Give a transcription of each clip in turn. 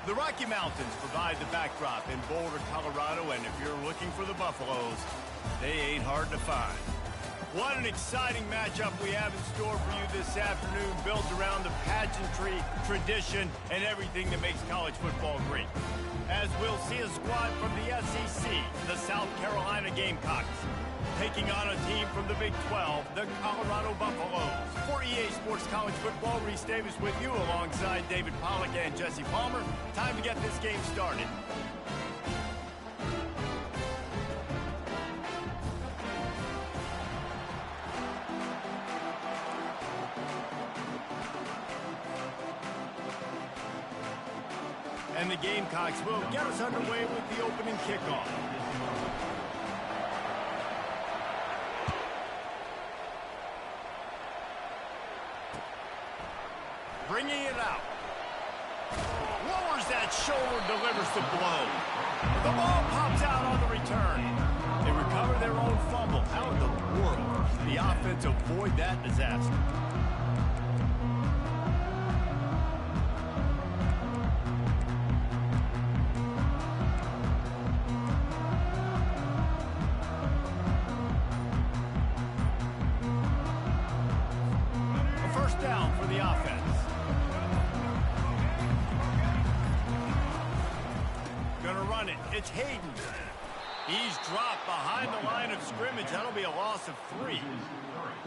The Rocky Mountains provide the backdrop in Boulder, Colorado, and if you're looking for the Buffaloes, they ain't hard to find. What an exciting matchup we have in store for you this afternoon, built around the pageantry, tradition, and everything that makes college football great. As we'll see a squad from the SEC, the South Carolina Gamecocks, taking on a team from the Big 12, the Colorado Buffaloes. For EA Sports College Football, Reese Davis with you alongside David Pollack and Jesse Palmer. Time to get this game started. And the Gamecocks will get us underway with the opening kickoff. Bringing it out. Lowers that shoulder, delivers the blow. The ball pops out on the return. They recover their own fumble. How in the world did the offense avoid that disaster? A first down for the offense. It's Hayden. He's dropped behind the line of scrimmage. That'll be a loss of 3.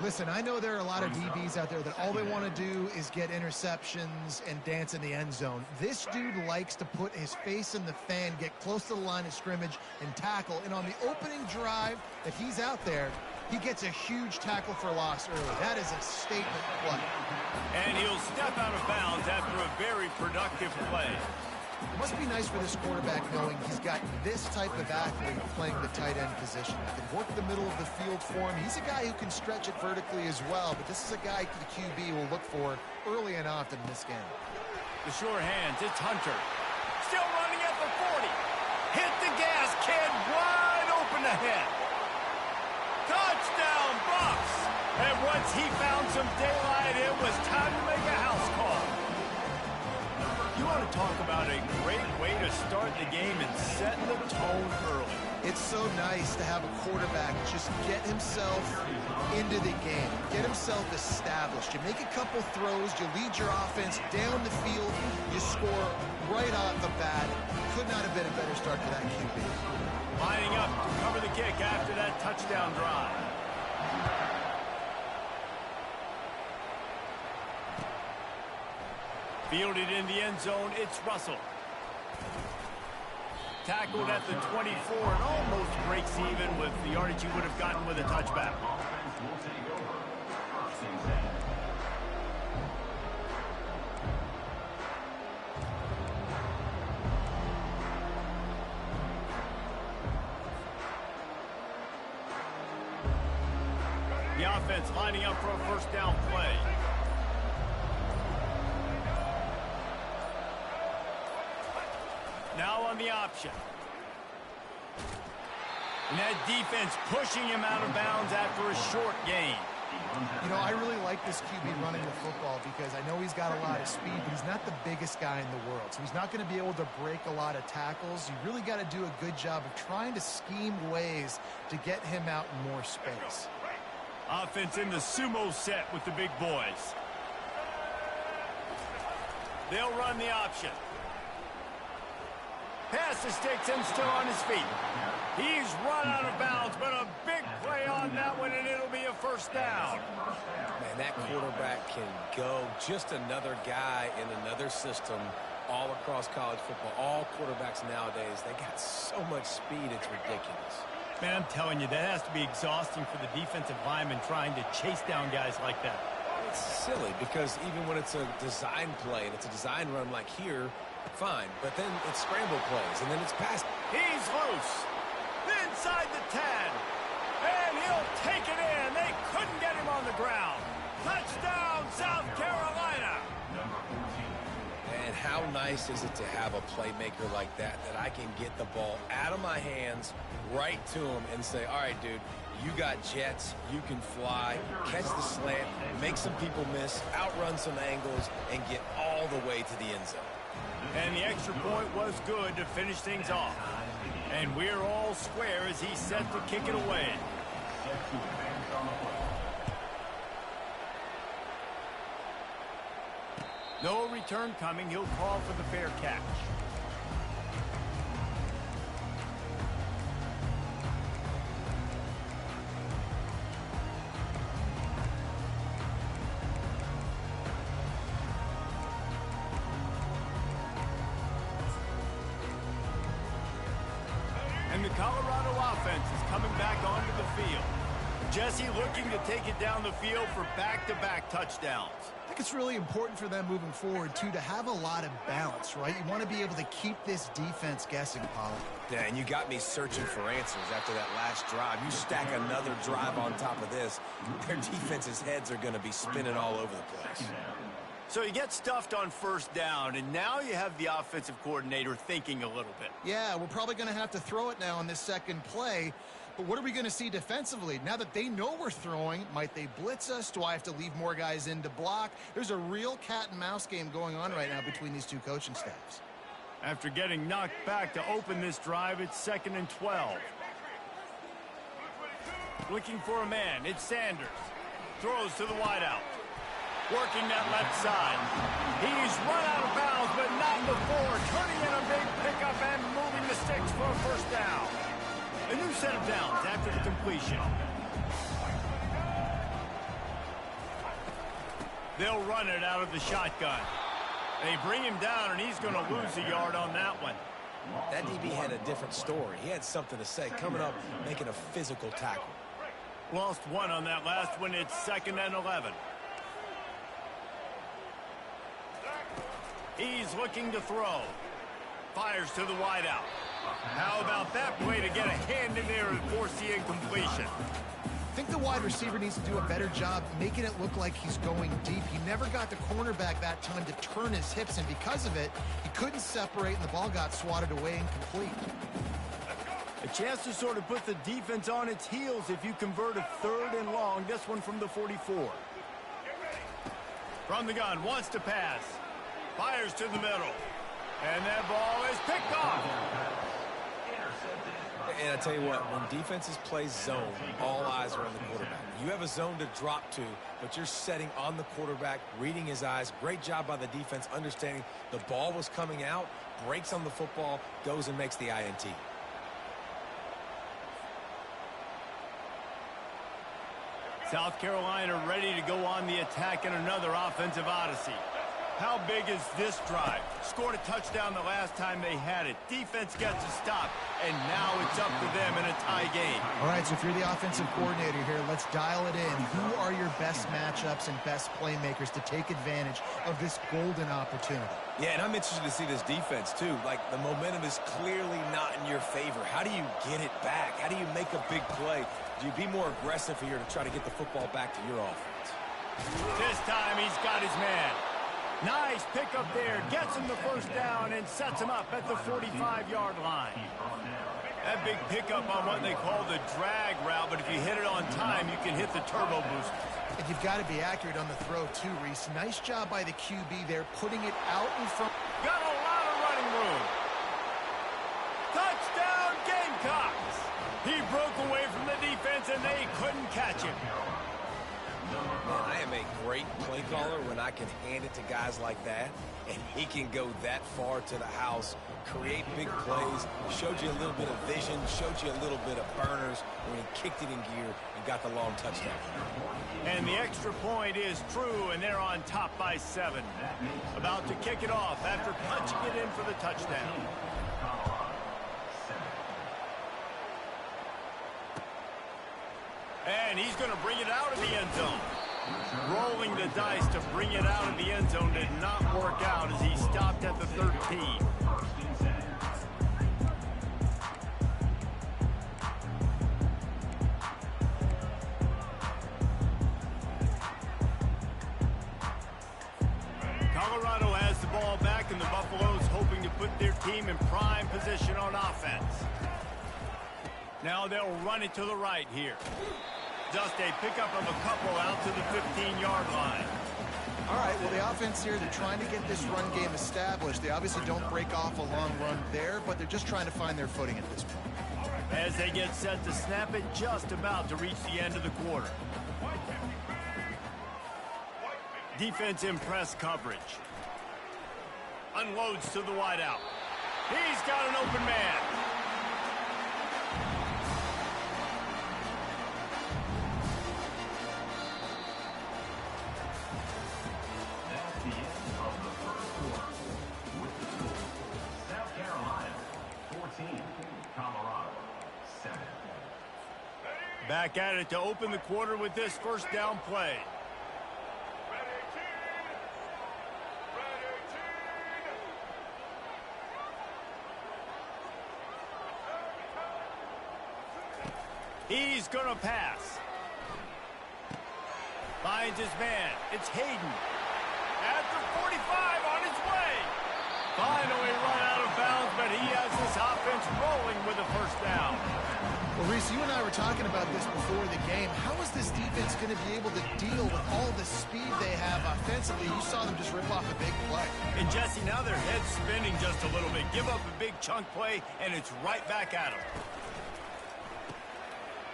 Listen, I know there are a lot of DBs out there that all they want to do is get interceptions and dance in the end zone. This dude likes to put his face in the fan, get close to the line of scrimmage, and tackle. And on the opening drive that he's out there, he gets a huge tackle for loss early. That is a statement play. And he'll step out of bounds after a very productive play. It must be nice for this quarterback knowing he's got this type of athlete playing the tight end position. He can work the middle of the field for him. He's a guy who can stretch it vertically as well, but this is a guy the QB will look for early and often in this game. The sure hands, it's Hunter. Still running at the 40. Hit the gas, kid, wide open ahead. Touchdown, Bucks! And once he found some daylight, it was time to make a house call. You want to talk about a great way to start the game and setting the tone early. It's so nice to have a quarterback just get himself into the game, get himself established. You make a couple throws, you lead your offense down the field, you score right off the bat. Could not have been a better start for that QB. Lining up to cover the kick after that touchdown drive. Fielded in the end zone, it's Russell. Tackled at the 24 and almost breaks even with the yardage he would have gotten with a touchback. The offense lining up for a first down play. Now on the option. And that defense pushing him out of bounds after a short gain. You know, I really like this QB running the football because I know he's got a lot of speed, but he's not the biggest guy in the world. So he's not going to be able to break a lot of tackles. You really got to do a good job of trying to scheme ways to get him out in more space. Offense in the sumo set with the big boys. They'll run the option. Pass to Sticks still on his feet. He's run out of bounds, but a big play on that one, and it'll be a first down. Man, that quarterback can go. Just another guy in another system all across college football. All quarterbacks nowadays, they got so much speed, it's ridiculous. Man, I'm telling you, that has to be exhausting for the defensive lineman trying to chase down guys like that. It's silly because even when it's a design play and it's a design run like here, fine, but then it's scramble plays, and then it's pass. He's loose. Inside the 10. And he'll take it in. They couldn't get him on the ground. Touchdown, South Carolina. And how nice is it to have a playmaker like that I can get the ball out of my hands right to him and say, all right, dude, you got jets, you can fly, catch the slant, make some people miss, outrun some angles, and get all the way to the end zone. And the extra point was good to finish things off. And we're all square as he's set to kick it away. No return coming. He'll call for the fair catch. And the Colorado offense is coming back onto the field. Jesse looking to take it down the field for back-to-back touchdowns. I think it's really important for them moving forward, too, to have a lot of balance, right? You want to be able to keep this defense guessing, Pollard. Yeah, and you got me searching for answers after that last drive. You stack another drive on top of this, their defense's heads are going to be spinning all over the place. So you get stuffed on first down, and now you have the offensive coordinator thinking a little bit. Yeah, we're probably going to have to throw it now on this second play. But what are we going to see defensively? Now that they know we're throwing, might they blitz us? Do I have to leave more guys in to block? There's a real cat and mouse game going on right now between these two coaching staffs. After getting knocked back to open this drive, it's 2nd and 12. Looking for a man, it's Sanders. Throws to the wideout. Working that left side. He's run out of bounds, but not before. Turning in a big pickup and moving the sticks for a first down. A new set of downs after the completion. They'll run it out of the shotgun. They bring him down, and he's going to lose a yard on that one. That DB had a different story. He had something to say, coming up, making a physical tackle. Lost one on that last one. It's 2nd and 11. He's looking to throw. Fires to the wideout. How about that play to get a hand in there and force the incompletion? I think the wide receiver needs to do a better job making it look like he's going deep. He never got the cornerback that time to turn his hips, and because of it, he couldn't separate, and the ball got swatted away incomplete. A chance to sort of put the defense on its heels if you convert a 3rd and long. This one from the 44. From the gun, wants to pass. Fires to the middle. And that ball is picked off. And I tell you what, when defenses play zone, all eyes are on the quarterback. You have a zone to drop to, but you're setting on the quarterback, reading his eyes. Great job by the defense, understanding the ball was coming out, breaks on the football, goes and makes the INT. South Carolina ready to go on the attack in another offensive odyssey. How big is this drive? Scored a touchdown the last time they had it. Defense gets a stop, and now it's up to them in a tie game. All right, so if you're the offensive coordinator here, let's dial it in. Who are your best matchups and best playmakers to take advantage of this golden opportunity? Yeah, and I'm interested to see this defense, too. Like, the momentum is clearly not in your favor. How do you get it back? How do you make a big play? Do you be more aggressive here to try to get the football back to your offense? This time he's got his man. Nice pickup there. Gets him the first down and sets him up at the 45-yard line. That big pickup on what they call the drag route, but if you hit it on time, you can hit the turbo boosters. And you've got to be accurate on the throw, too, Reese. Nice job by the QB there, putting it out in front. Got a lot of running room. Touchdown, Gamecocks. He broke away from the defense, and they couldn't catch him. Man, I am a great play caller when I can hand it to guys like that, and he can go that far to the house, create big plays, showed you a little bit of vision, showed you a little bit of burners when he kicked it in gear and got the long touchdown. And the extra point is true, and they're on top by 7. About to kick it off after punching it in for the touchdown. And he's going to bring it out of the end zone. Rolling the dice to bring it out of the end zone did not work out as he stopped at the 13. Colorado has the ball back, and the Buffaloes hoping to put their team in prime position on offense. Now they'll run it to the right here. Just a pickup of a couple out to the 15-yard line. All right, well, the offense here, they're trying to get this run game established. They obviously don't break off a long run there, but they're just trying to find their footing at this point. As they get set to snap it, just about to reach the end of the quarter. Defense in press coverage. Unloads to the wideout. He's got an open man. That's the end of the first quarter. With the score, South Carolina 14, Colorado 7. Back at it to open the quarter with this first down play. He's going to pass. Finds his man. It's Hayden. At the 45 on his way. Finally run out of bounds, but he has this offense rolling with a first down. Well, Reese, you and I were talking about this before the game. How is this defense going to be able to deal with all the speed they have offensively? You saw them just rip off a big play. And Jesse, now their head's spinning just a little bit. Give up a big chunk play, and it's right back at them.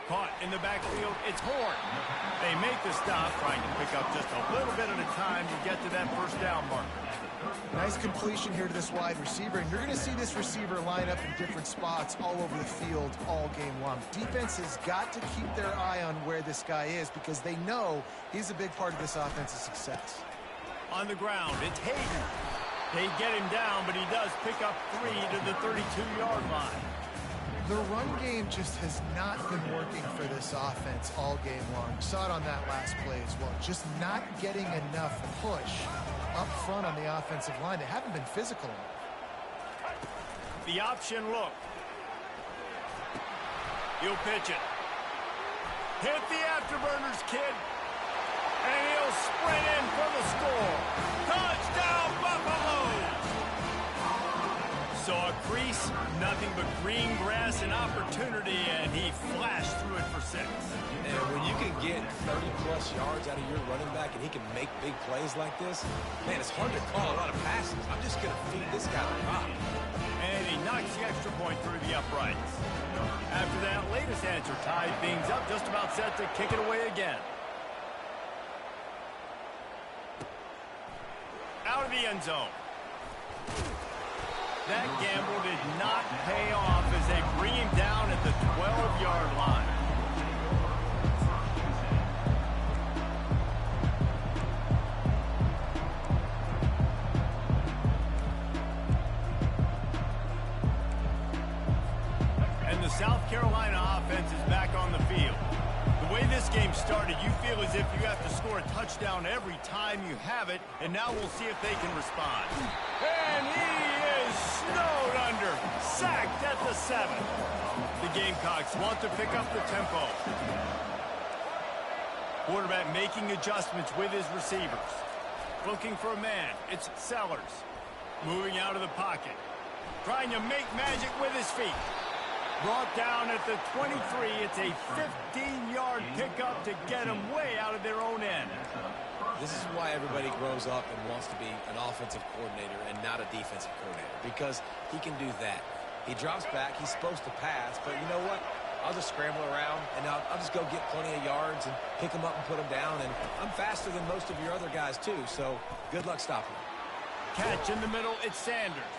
Caught in the backfield, it's Horn. They make the stop, trying to pick up just a little bit at a time to get to that first down marker. Nice completion here to this wide receiver, and you're going to see this receiver line up in different spots all over the field all game long. Defense has got to keep their eye on where this guy is because they know he's a big part of this offense's success. On the ground, it's Hayden. They get him down, but he does pick up 3 to the 32-yard line. The run game just has not been working for this offense all game long. You saw it on that last play as well. Just not getting enough push up front on the offensive line. They haven't been physical enough. The option look. He'll pitch it. Hit the afterburners, kid. And he'll sprint in for the score. Touchdown, Buffaloes! So a crease, nothing but green grass and opportunity, and he flashed through it for 6. And when you can get 30-plus yards out of your running back and he can make big plays like this, man, it's hard to call a lot of passes. I'm just going to feed this guy the rock. And he knocks the extra point through the uprights. After that latest answer tied things up, just about set to kick it away again. Out of the end zone. That gamble did not pay off as they bring him down at the 12-yard line. And the South Carolina offense is back on the field. The way this game started, you feel as if you have to score a touchdown every time you have it, and now we'll see if they can respond. And he is snowed under, sacked at the 7. The Gamecocks want to pick up the tempo. Quarterback making adjustments with his receivers. Looking for a man, it's Sellers. Moving out of the pocket. Trying to make magic with his feet. Brought down at the 23. It's a 15-yard pickup to get them way out of their own end. This is why everybody grows up and wants to be an offensive coordinator and not a defensive coordinator, because he can do that. He drops back. He's supposed to pass, but you know what? I'll just scramble around, and I'll just go get plenty of yards and pick them up and put them down, and I'm faster than most of your other guys, too, so good luck stopping them. Catch in the middle, it's Sanders.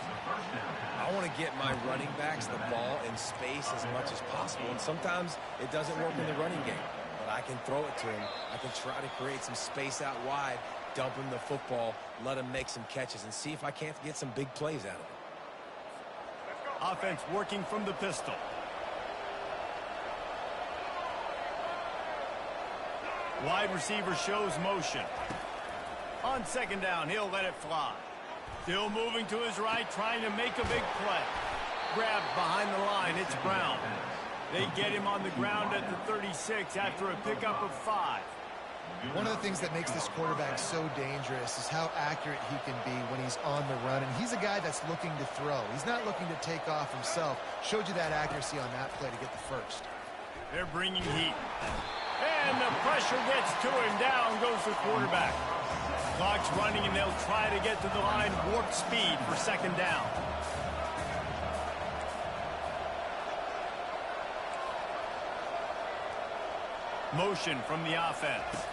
I want to get my running backs the ball in space as much as possible, and sometimes it doesn't work in the running game. But I can throw it to him. I can try to create some space out wide, dump him the football, let him make some catches, and see if I can't get some big plays out of it. Offense working from the pistol. Wide receiver shows motion. On second down, he'll let it fly. Still moving to his right, trying to make a big play. Grabbed behind the line, it's Brown. They get him on the ground at the 36 after a pickup of 5. One of the things that makes this quarterback so dangerous is how accurate he can be when he's on the run. And he's a guy that's looking to throw. He's not looking to take off himself. Showed you that accuracy on that play to get the first. They're bringing heat. And the pressure gets to him. Down goes the quarterback. Clock's running, and they'll try to get to the line warp speed for second down. Motion from the offense.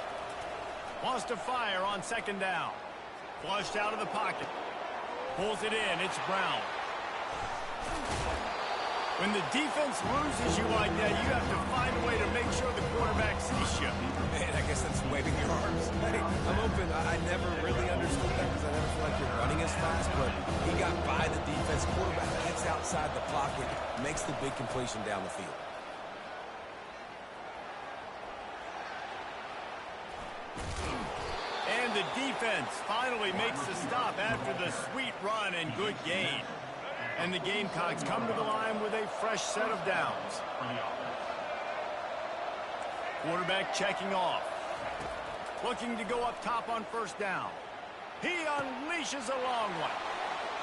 Wants to fire on second down. Flushed out of the pocket. Pulls it in. It's Brown. When the defense loses you like that, you have to find a way to make sure the quarterback sees you. Man, I guess that's waving your arms. Hey, I'm open. I never really understood that because I never feel like you're running as fast, but he got by the defense. Quarterback gets outside the pocket, makes the big completion down the field. And the defense finally makes the stop after the sweet run and good gain. And the Gamecocks come to the line with a fresh set of downs. Quarterback checking off. Looking to go up top on first down. He unleashes a long one.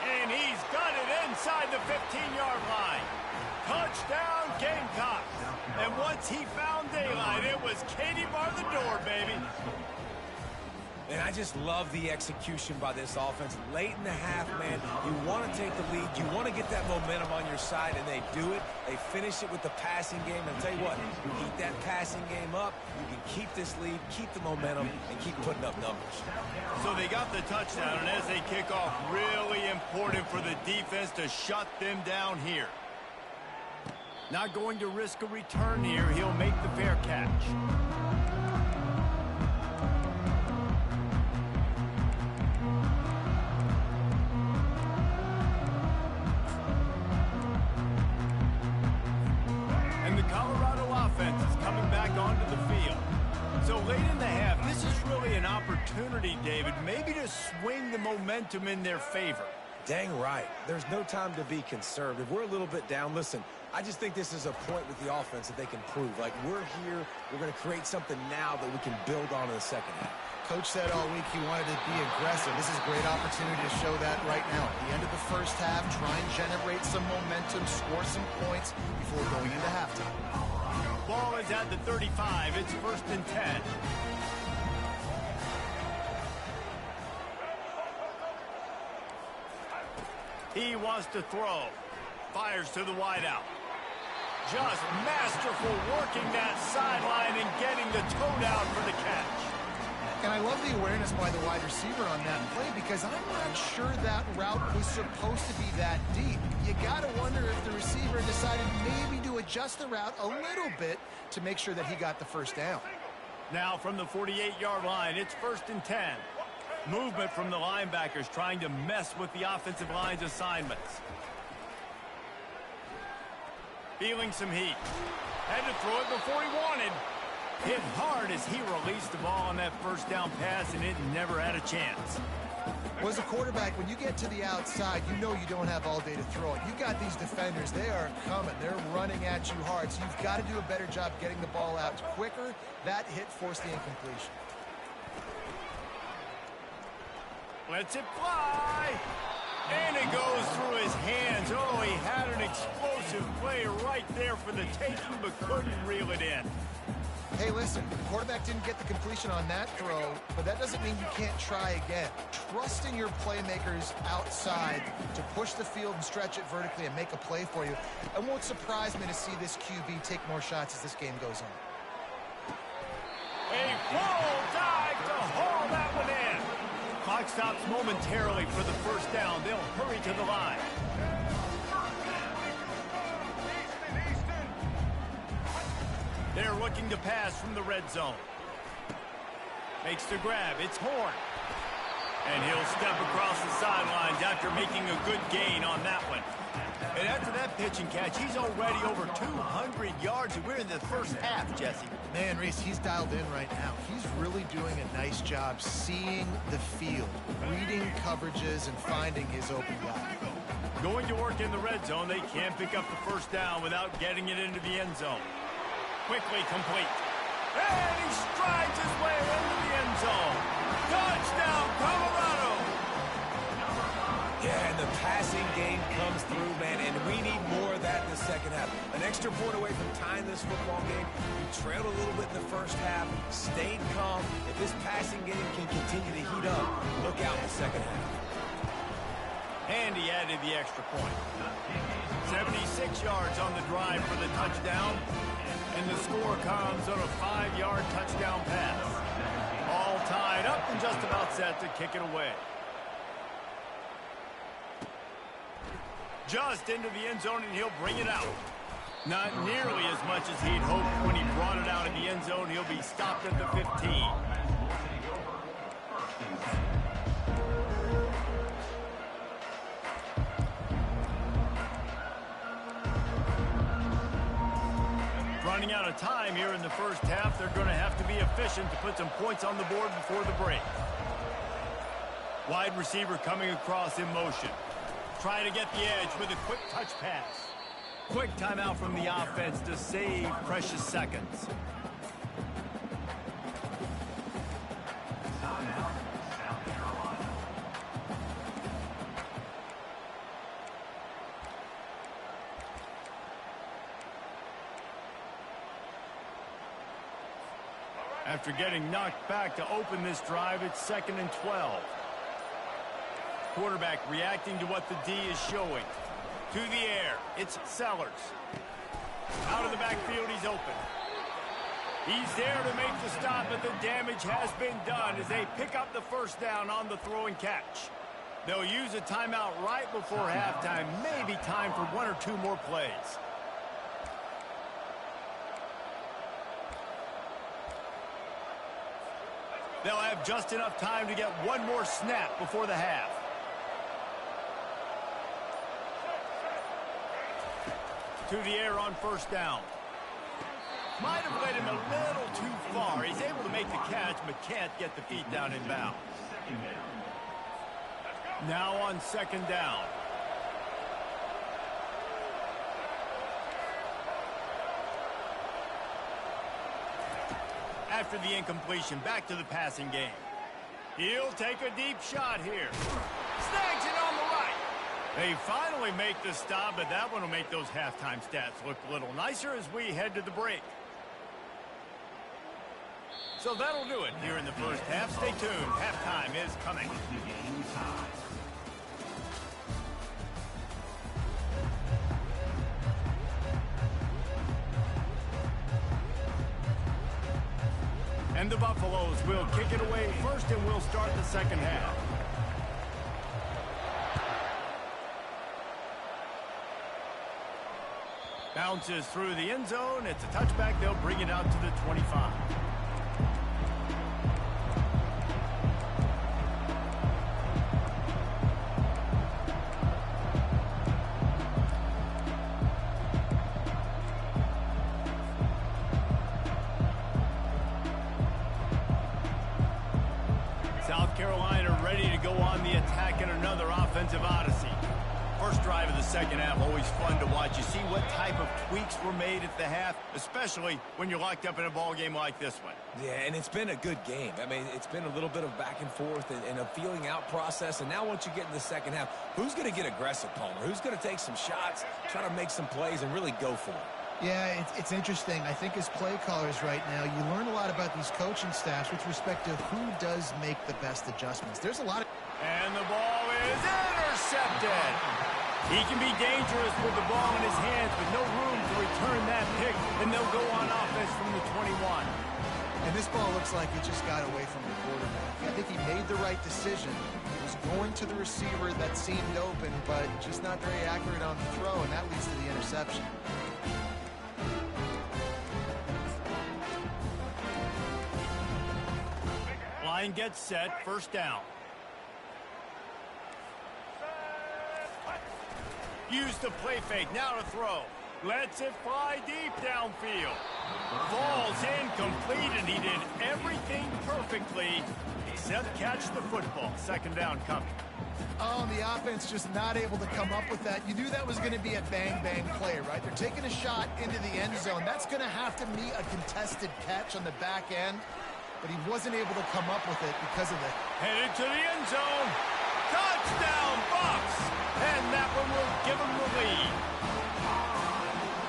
And he's got it inside the 15-yard line. Touchdown, Gamecocks. And once he found daylight, it was Katie bar the door, baby. And I just love the execution by this offense. Late in the half, man, you want to take the lead. You want to get that momentum on your side, and they do it. They finish it with the passing game. And I'll tell you what, keep that passing game up. You can keep this lead, keep the momentum, and keep putting up numbers. So they got the touchdown, and as they kick off, really important for the defense to shut them down here. Not going to risk a return here. He'll make the fair catch. Opportunity, David, maybe to swing the momentum in their favor. Dang right. There's no time to be conservative. We're a little bit down. Listen, I just think this is a point with the offense that they can prove. Like, we're here, we're going to create something now that we can build on in the second half. Coach said all week he wanted to be aggressive. This is a great opportunity to show that right now. At the end of the first half, try and generate some momentum, score some points before going into halftime. Ball is at the 35. It's 1st and 10. He wants to throw. Fires to the wideout. Just masterful working that sideline and getting the toe down for the catch. And I love the awareness by the wide receiver on that play because I'm not sure that route was supposed to be that deep. You got to wonder if the receiver decided maybe to adjust the route a little bit to make sure that he got the first down. Now from the 48-yard line, it's 1st and 10. Movement from the linebackers trying to mess with the offensive line's assignments. Feeling some heat. Had to throw it before he wanted. Hit hard as he released the ball on that first down pass, and it never had a chance. Well, as a quarterback, when you get to the outside, you know you don't have all day to throw it. You got these defenders. They are coming. They're running at you hard, so you've got to do a better job getting the ball out quicker. That hit forced the incompletion. Lets it fly. And it goes through his hands. Oh, he had an explosive play right there for the taking, but couldn't reel it in. Hey, listen, the quarterback didn't get the completion on that throw, but that doesn't mean you can't try again. Trusting your playmakers outside to push the field and stretch it vertically and make a play for you. It won't surprise me to see this QB take more shots as this game goes on. A full dive to haul that one in. Clock stops momentarily for the first down. They'll hurry to the line. They're looking to pass from the red zone. Makes the grab. It's Horn. And he'll step across the sidelines after making a good gain on that one. And after that pitch and catch, he's already over 200 yards, and we're in the first half, Jesse. Man, Reese, he's dialed in right now. He's really doing a nice job seeing the field, reading coverages, and finding his open guy. Going to work in the red zone. They can't pick up the first down without getting it into the end zone. Quickly complete. And he strides his way into the end zone. Touchdown, Colorado! Yeah, and the passing game comes through, man, and we need more of that in the second half. An extra point away from tying this football game. We trailed a little bit in the first half, stayed calm. If this passing game can continue to heat up, look out in the second half. And he added the extra point. 76 yards on the drive for the touchdown. And the score comes on a 5-yard touchdown pass. All tied up and just about set to kick it away. Just into the end zone, and he'll bring it out. Not nearly as much as he'd hoped when he brought it out in the end zone. He'll be stopped at the 15. Running out of time here in the first half. They're going to have to be efficient to put some points on the board before the break. Wide receiver coming across in motion. Trying to get the edge with a quick touch pass. Quick timeout from the offense to save precious seconds. Timeout, South Carolina. After getting knocked back to open this drive, it's 2nd and 12. Quarterback reacting to what the D is showing. To the air, it's Sellers. Out of the backfield, he's open. He's there to make the stop, but the damage has been done as they pick up the first down on the throw and catch. They'll use a timeout right before halftime. Maybe time for 1 or 2 more plays. They'll have just enough time to get 1 more snap before the half. To the air on first down. Might have led him a little too far. He's able to make the catch, but can't get the feet down in bounds. Now on 2nd down. After the incompletion, back to the passing game. He'll take a deep shot here. Snags it on the right. They finally make the stop, but that one will make those halftime stats look a little nicer as we head to the break. So that'll do it here in the first half. Stay tuned. Halftime is coming. And the Buffaloes will kick it away first, and we'll start the second half. Bounces through the end zone. It's a touchback. They'll bring it out to the 25. South Carolina ready to go on the attack in another offensive odyssey. First drive of the second half, always fun to watch. You see what type of tweaks were made at the half, especially when you're locked up in a ball game like this one. Yeah, and it's been a good game. I mean, it's been a little bit of back and forth and a feeling out process. And now once you get in the second half, who's going to get aggressive, Palmer? Who's going to take some shots, try to make some plays, and really go for it? Yeah, it's interesting. I think as play callers right now, you learn a lot about these coaching staffs with respect to who does make the best adjustments. There's a lot of... And the ball is intercepted. He can be dangerous with the ball in his hands, but no room to return that pick, and they'll go on offense from the 21. And this ball looks like it just got away from the quarterback. I think he made the right decision. He was going to the receiver that seemed open, but just not very accurate on the throw, and that leads to the interception. Line gets set, first down. Use the play fake, now to throw. Lets it fly deep downfield. Falls incomplete, and he did everything perfectly except catch the football. Second down coming. Oh, and the offense just not able to come up with that. You knew that was going to be a bang-bang play, right? They're taking a shot into the end zone. That's going to have to meet a contested catch on the back end, but he wasn't able to come up with it because of it. Headed to the end zone. Touchdown, Bucks! And that one will give them the lead.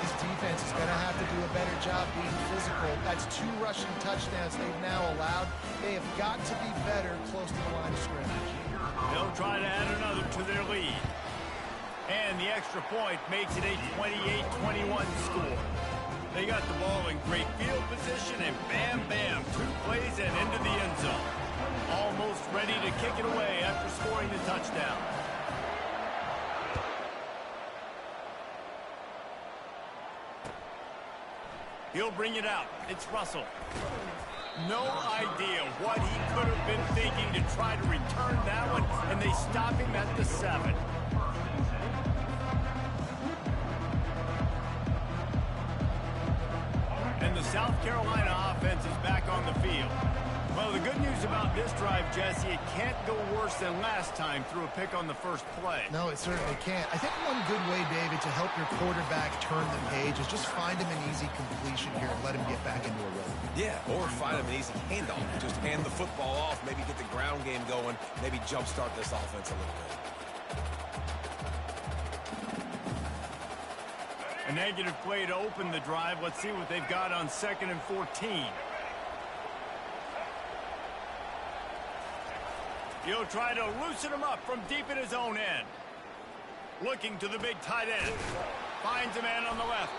This defense is going to have to do a better job being physical. That's 2 rushing touchdowns they've now allowed. They have got to be better close to the line of scrimmage. They'll try to add another to their lead. And the extra point makes it a 28-21 score. They got the ball in great field position, and bam, bam, 2 plays and into the end zone. Almost ready to kick it away after scoring the touchdown. He'll bring it out. It's Russell. No idea what he could have been thinking to try to return that one, and they stop him at the 7. And the South Carolina offense is back on the field. Well, the good news about this drive, Jesse, it can't go worse than last time through a pick on the first play. No, it certainly can't. I think one good way, David, to help your quarterback turn the page is just find him an easy completion here and let him get back into a rhythm. Yeah, or find him an easy handoff. Just hand the football off, maybe get the ground game going, maybe jumpstart this offense a little bit. A negative play to open the drive. Let's see what they've got on 2nd and 14. He'll try to loosen him up from deep in his own end. Looking to the big tight end. Finds a man on the left.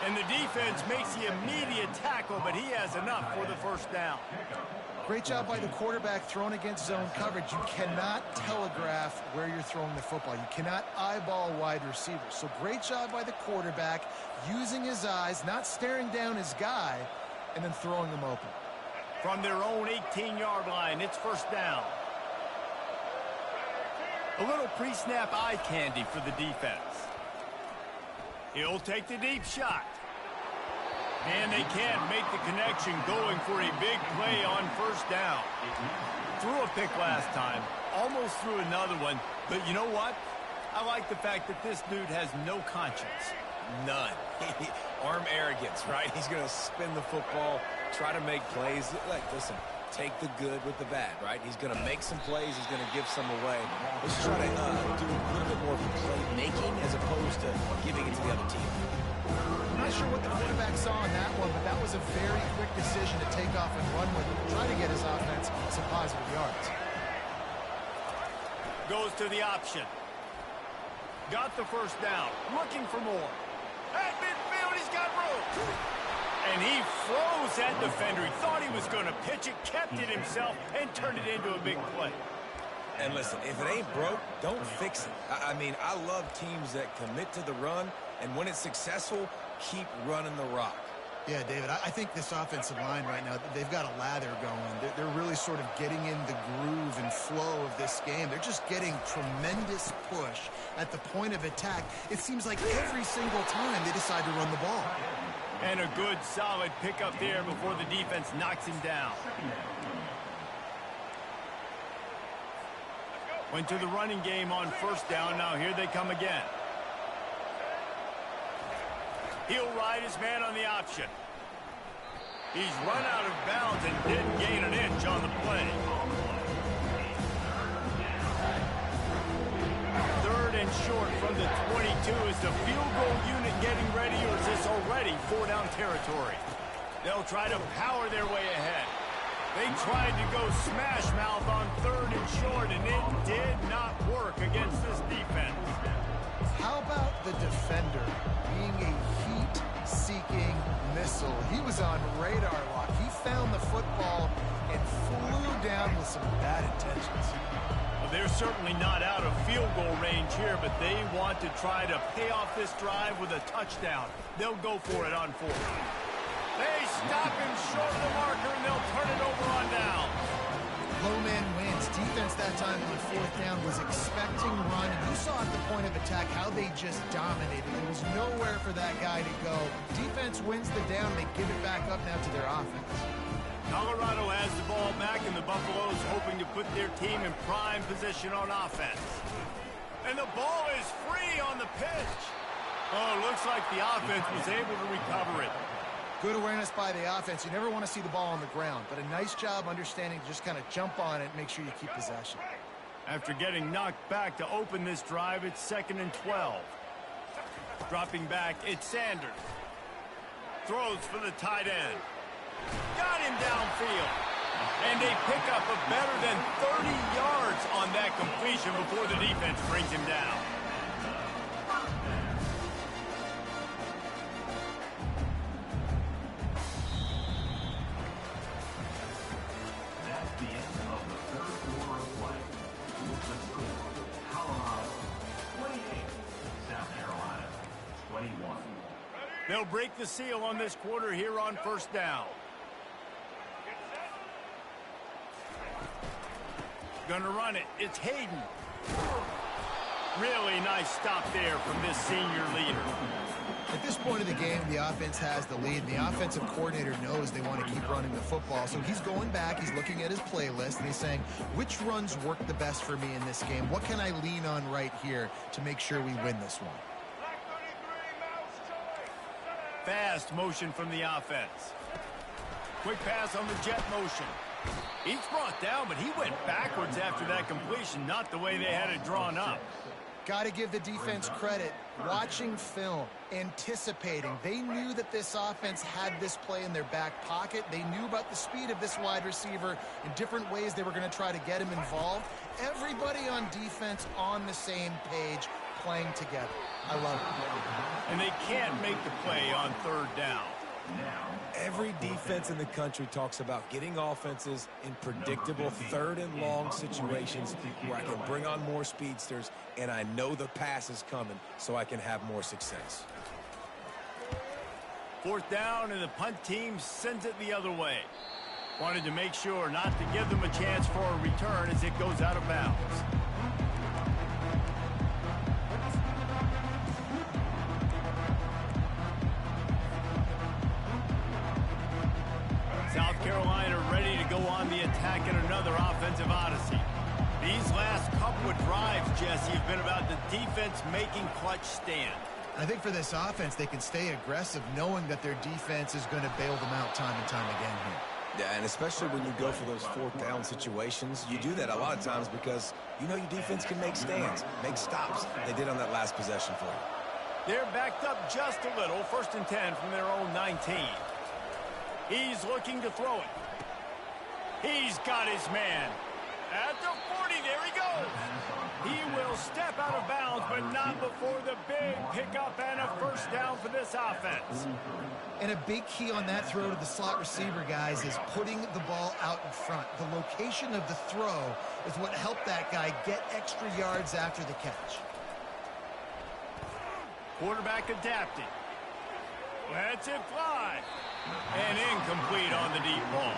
And the defense makes the immediate tackle, but he has enough for the first down. Great job by the quarterback throwing against zone coverage. You cannot telegraph where you're throwing the football. You cannot eyeball wide receivers. So great job by the quarterback using his eyes, not staring down his guy, and then throwing him open. From their own 18-yard line, it's first down. A little pre-snap eye candy for the defense. He'll take the deep shot. And they can't make the connection, going for a big play on first down. Threw a pick last time, almost threw another one. But you know what? I like the fact that this dude has no conscience. None. Arm arrogance, right? He's going to spin the football, try to make plays. Like, listen, take the good with the bad, right? He's going to make some plays. He's going to give some away. Let's try to do a little bit more play-making as opposed to giving it to the other team. I'm not sure what the quarterback saw on that one, but that was a very quick decision to take off and run with it, try to get his offense some positive yards. Goes to the option. Got the first down. Looking for more. At midfield, he's got room. And he froze that defender. He thought he was going to pitch it, kept it himself, and turned it into a big play. And listen, if it ain't broke, don't fix it. I mean, I love teams that commit to the run, and when it's successful, keep running the rock. Yeah, David, I think this offensive line right now, they've got a lather going. They're really sort of getting in the groove and flow of this game. They're just getting tremendous push at the point of attack. It seems like every single time they decide to run the ball. And a good, solid pickup there before the defense knocks him down. Went to the running game on first down. Now here they come again. He'll ride his man on the option. He's run out of bounds and didn't gain an inch on the play. 3rd and short from the 22. Is the field goal unit getting ready, or is this already 4-down territory? They'll try to power their way ahead. They tried to go smash mouth on 3rd and short, and it did not work against this defense. How about the defender being a heat-seeking missile? He was on radar lock. He found the football and flew down with some bad intentions. Well, they're certainly not out of field goal range here, but they want to try to pay off this drive with a touchdown. They'll go for it on 4th. They stop him short of the marker, and they'll turn it over on down. Low man wins. Defense that time on 4th down was expecting run. You saw at the point of attack how they just dominated. There was nowhere for that guy to go. Defense wins the down. They give it back up now to their offense. Colorado has the ball back, and the Buffaloes hoping to put their team in prime position on offense. And the ball is free on the pitch. Oh, looks like the offense was able to recover it. Good awareness by the offense. You never want to see the ball on the ground, but a nice job understanding to just kind of jump on it and make sure you keep possession. After getting knocked back to open this drive, it's 2nd and 12. Dropping back, it's Sanders. Throws for the tight end. Got him downfield. And they pick up a better than 30 yards on that completion before the defense brings him down. That's the end of the third quarter of play. With the score, Colorado 28, South Carolina 21. They'll break the seal on this quarter here on 1st down. Gonna run it. It's Hayden. Really nice stop there from this senior leader. At this point of the game, the offense has the lead, and the offensive coordinator knows they want to keep running the football. So he's going back, he's looking at his playlist, and he's saying, which runs work the best for me in this game? What can I lean on right here to make sure we win this one? Fast motion from the offense. Quick pass on the jet motion. He's brought down, but he went backwards after that completion, not the way they had it drawn up. Got to give the defense credit. Watching film, anticipating. They knew that this offense had this play in their back pocket. They knew about the speed of this wide receiver in different ways they were going to try to get him involved. Everybody on defense on the same page, playing together. I love it. And they can't make the play on 3rd down. Every defense in the country talks about getting offenses in predictable 3rd and long situations where I can bring on more speedsters and I know the pass is coming so I can have more success. 4th down, and the punt team sends it the other way. Wanted to make sure not to give them a chance for a return as it goes out of bounds. South Carolina ready to go on the attack in another offensive odyssey. These last couple of drives, Jesse, have been about the defense making clutch stand. I think for this offense, they can stay aggressive knowing that their defense is going to bail them out time and time again here. Yeah, and especially when you go for those 4th down situations, you do that a lot of times because you know your defense can make stands, make stops. They did on that last possession for you. They're backed up just a little. 1st and 10 from their own 19. He's looking to throw it. He's got his man. At the 40, there he goes. He will step out of bounds, but not before the big pickup and a 1st down for this offense. And a big key on that throw to the slot receiver, guys, is putting the ball out in front. The location of the throw is what helped that guy get extra yards after the catch. Quarterback adapting. Lets it fly. And incomplete on the deep ball.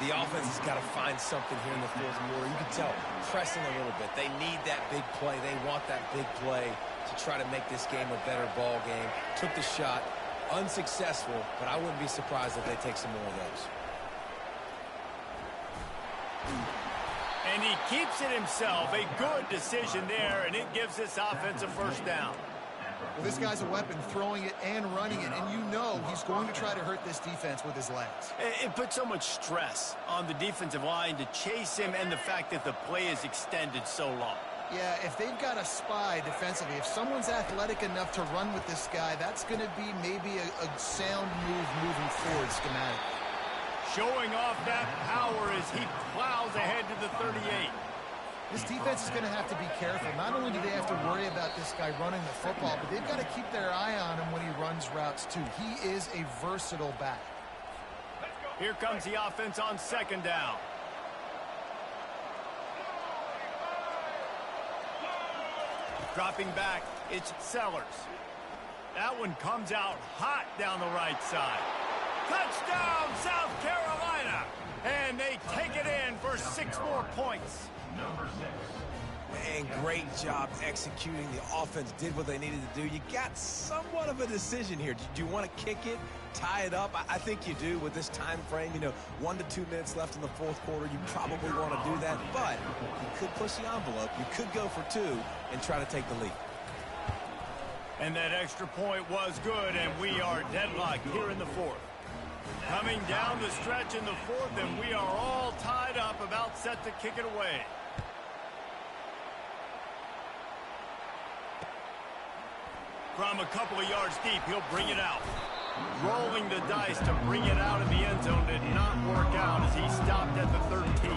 The offense has got to find something here in the 4th quarter. You can tell, pressing a little bit. They need that big play. They want that big play to try to make this game a better ball game. Took the shot, unsuccessful, but I wouldn't be surprised if they take some more of those. And he keeps it himself. A good decision there, and it gives this offense a 1st down. Well, this guy's a weapon, throwing it and running it, and you know he's going to try to hurt this defense with his legs. It puts so much stress on the defensive line to chase him and the fact that the play is extended so long. Yeah, if they've got a spy defensively, if someone's athletic enough to run with this guy, that's going to be maybe a sound move moving forward schematically. Showing off that power as he plows ahead to the 38. This defense is going to have to be careful. Not only do they have to worry about this guy running the football, but they've got to keep their eye on him when he runs routes too. He is a versatile back. Here comes the offense on 2nd down. Dropping back, it's Sellers. That one comes out hot down the right side. Touchdown, South Carolina! And they take it in for 6 more points. Number 6. And great job executing. The offense did what they needed to do. You got somewhat of a decision here. Do you want to kick it, tie it up? I think you do with this time frame. 1 to 2 minutes left in the 4th quarter. You probably want to do that, but you could push the envelope. You could go for 2 and try to take the lead. And that extra point was good, and we are deadlocked here in the 4th. Coming down the stretch in the 4th, and we are all tied up, about set to kick it away. From a couple of yards deep, he'll bring it out. Rolling the dice to bring it out of the end zone did not work out as he stopped at the 13.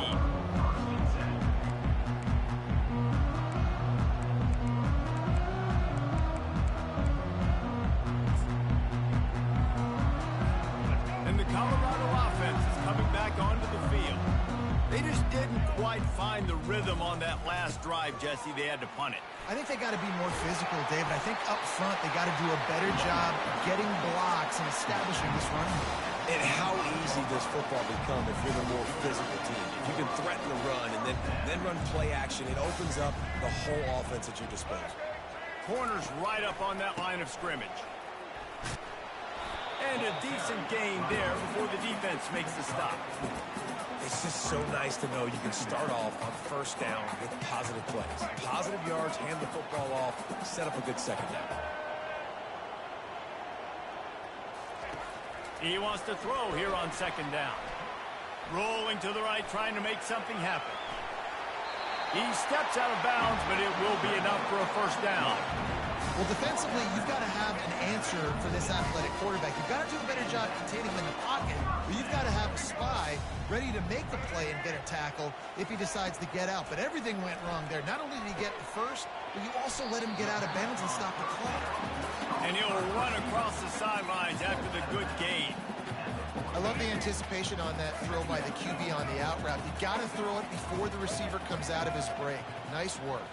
And the Colorado offense is coming back onto the field. They just didn't quite find the rhythm on that last drive, Jesse. They had to punt it. I think they got to be more physical, David. I think up front they got to do a better job getting blocks and establishing this run. And how easy does football become if you're the more physical team? If you can threaten the run and then run play action, it opens up the whole offense at your disposal. Corner's right up on that line of scrimmage. And a decent gain there before the defense makes the stop. It's just so nice to know you can start off on first down with positive plays. Positive yards, hand the football off, set up a good second down. He wants to throw here on second down. Rolling to the right, trying to make something happen. He steps out of bounds, but it will be enough for a first down. Well, defensively, you've got to have an answer for this athletic quarterback. You've got to do a better job containing him in the pocket, but you've got to have a spy ready to make the play and get a tackle if he decides to get out. But everything went wrong there. Not only did he get the first, but you also let him get out of bounds and stop the clock. And he'll run across the sidelines after the good gain. I love the anticipation on that throw by the QB on the out route. You got to throw it before the receiver comes out of his break. Nice work.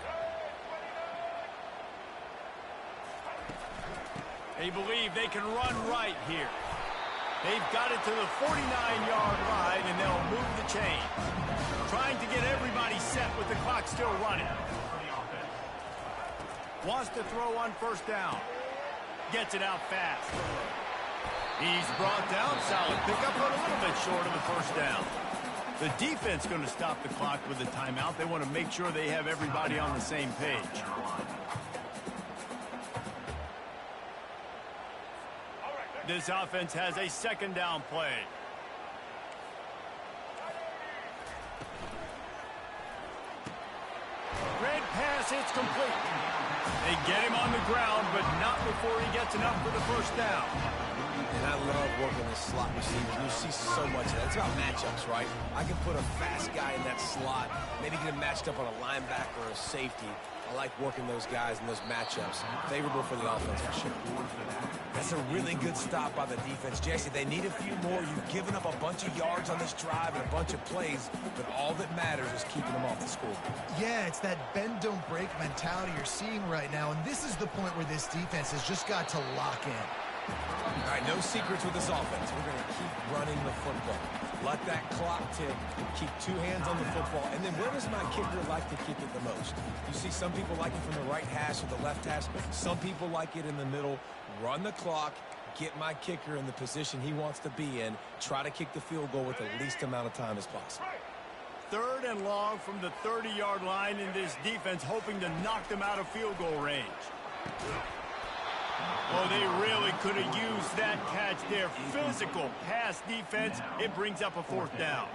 They believe they can run right here. They've got it to the 49-yard line, and they'll move the chains. Trying to get everybody set with the clock still running. Wants to throw on first down. Gets it out fast. He's brought down. Solid pickup, but a little bit short of the first down. The defense going to stop the clock with a timeout. They want to make sure they have everybody on the same page. This offense has a second down play. Red pass, it's complete. They get him on the ground, but not before he gets enough for the first down. And I love working the slot receiver. You see so much of that. It's about matchups, right? I can put a fast guy in that slot, maybe get him matched up on a linebacker or a safety. I like working those guys in those matchups. Favorable for the offense for sure. That's a really good stop by the defense. Jesse, they need a few more. You've given up a bunch of yards on this drive and a bunch of plays, but all that matters is keeping them off the scoreboard. Yeah, it's that bend, don't break mentality you're seeing right now, and this is the point where this defense has just got to lock in. All right, no secrets with this offense. We're going to keep running the football. Let that clock tick. Keep two hands on the football. And then where does my kicker like to kick it the most? You see some people like it from the right hash or the left hash. Some people like it in the middle. Run the clock. Get my kicker in the position he wants to be in. Try to kick the field goal with the least amount of time as possible. Third and long from the 30-yard line, in this defense hoping to knock them out of field goal range. Oh, they really could have used that catch there. Physical pass defense. It brings up a fourth down.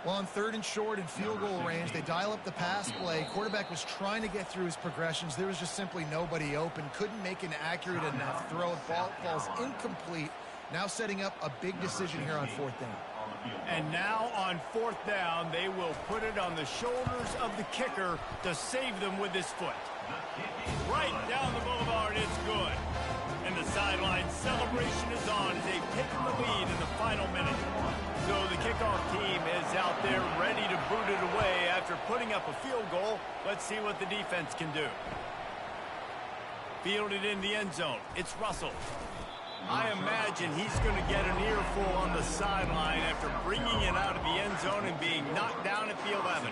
Well, on third and short and field goal range, they dial up the pass play. Quarterback was trying to get through his progressions. There was just simply nobody open. Couldn't make an accurate enough throw. Ball falls incomplete. Now setting up a big decision here on fourth down. And now on fourth down, they will put it on the shoulders of the kicker to save them with his foot. Right down the boulevard, it's good. And the sideline celebration is on as they've taken the lead in the final minute. So the kickoff team is out there ready to boot it away after putting up a field goal. Let's see what the defense can do. Fielded in the end zone. It's Russell. I imagine he's going to get an earful on the sideline after bringing it out of the end zone and being knocked down at the 11.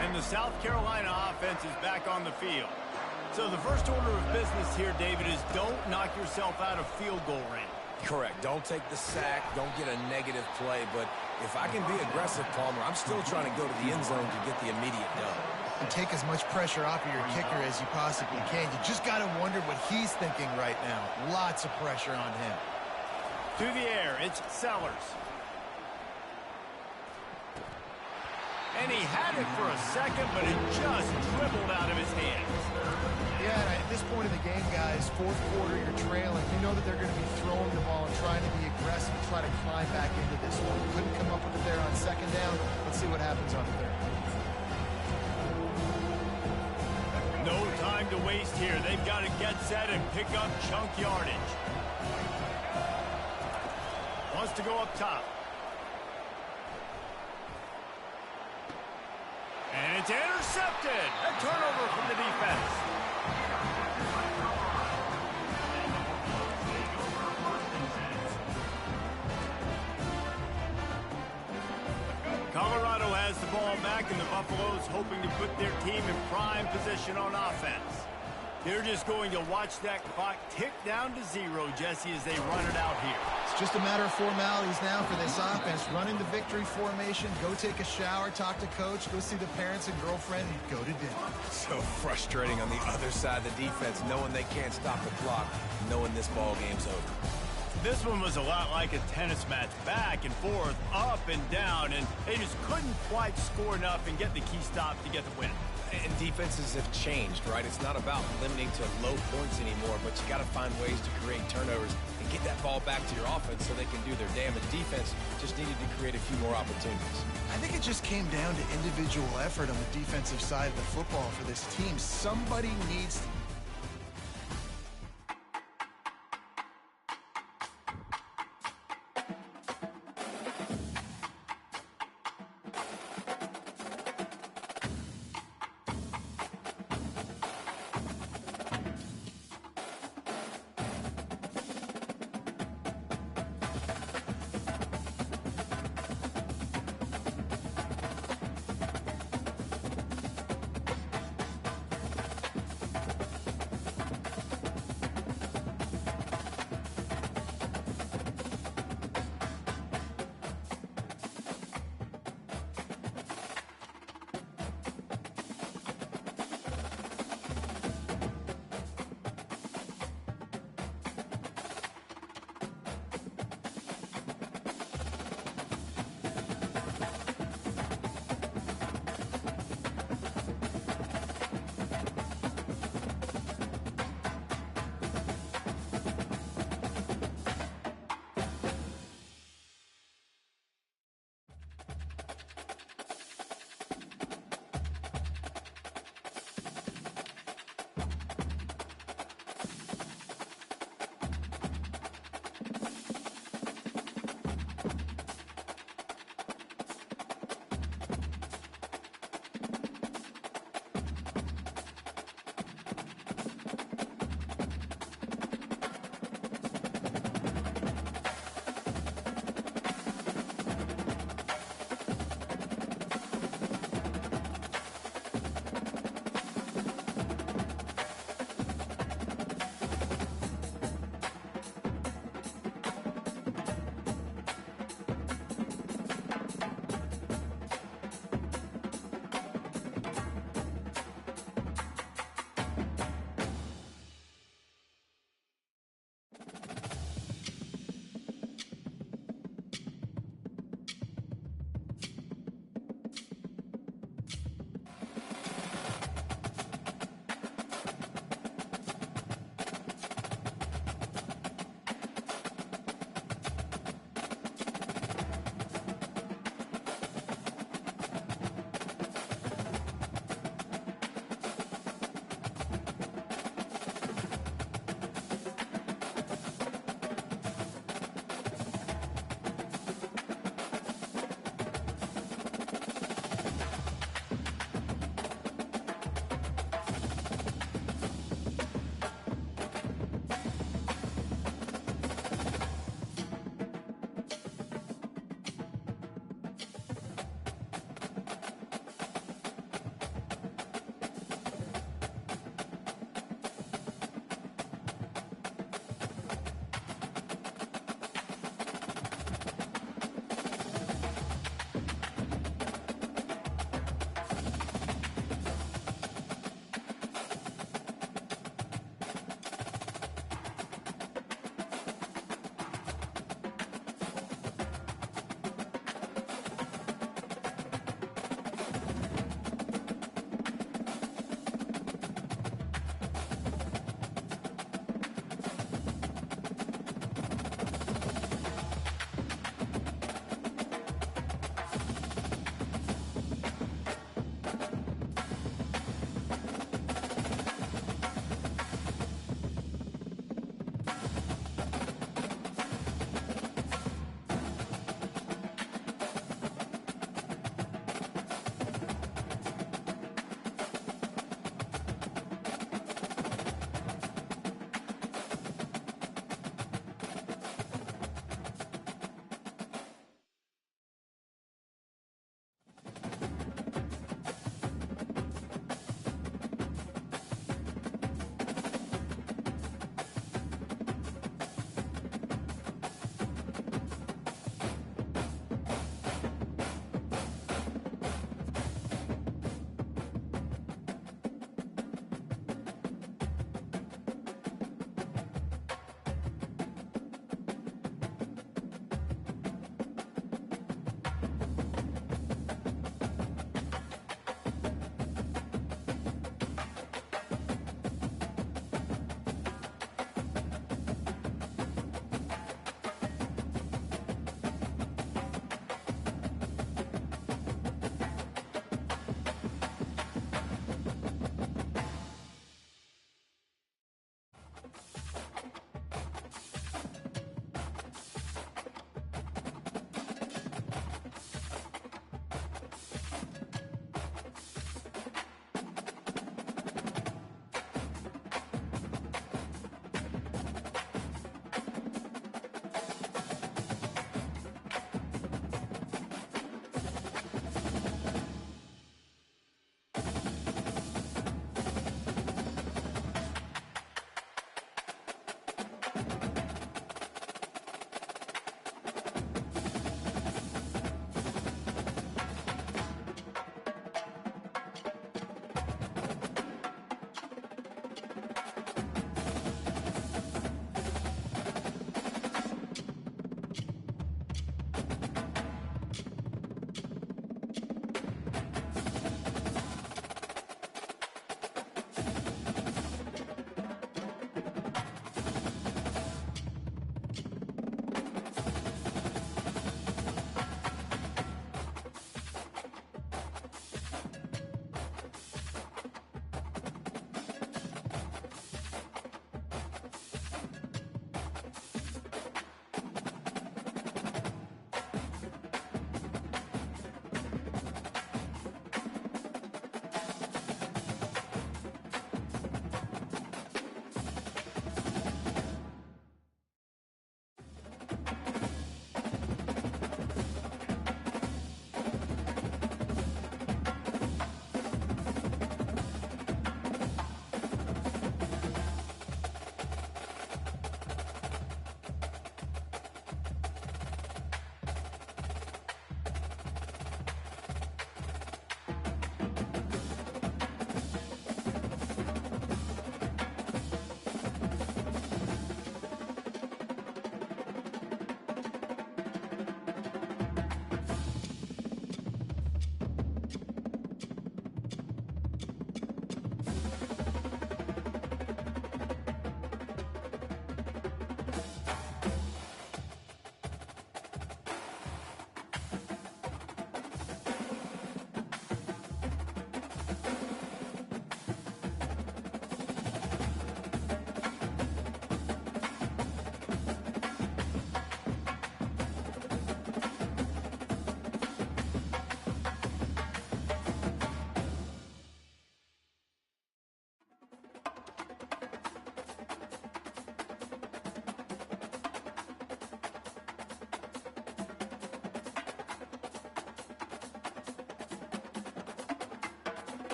And the South Carolina offense is back on the field. So the first order of business here, David, is don't knock yourself out of field goal range. Correct. Don't take the sack. Don't get a negative play. But if I can be aggressive, Palmer, I'm still trying to go to the end zone to get the immediate dub. And take as much pressure off of your kicker as you possibly can. You just got to wonder what he's thinking right now. Lots of pressure on him. To the air, it's Sellers. And he had it for a second, but it just dribbled out of his hands. Yeah, and at this point in the game, guys, fourth quarter, you're trailing. You know that they're going to be throwing the ball and trying to be aggressive and try to climb back into this one. Couldn't come up with it there on second down. Let's see what happens on third. No time to waste here. They've got to get set and pick up chunk yardage. Wants to go up top. And it's intercepted. A turnover from the defense. Colorado has the ball back, and the Buffaloes hoping to put their team in prime position on offense. They're just going to watch that clock tick down to 0, Jesse, as they run it out here. It's just a matter of formalities now for this offense. Running the victory formation, go take a shower, talk to coach, go see the parents and girlfriend, and go to dinner. So frustrating on the other side of the defense, knowing they can't stop the clock, knowing this ball game's over. This one was a lot like a tennis match, back and forth, up and down, and they just couldn't quite score enough and get the key stop to get the win. And defenses have changed, right? It's not about limiting to low points anymore, but you got to find ways to create turnovers and get that ball back to your offense so they can do their damage. Defense just needed to create a few more opportunities. I think it just came down to individual effort on the defensive side of the football for this team. Somebody needs to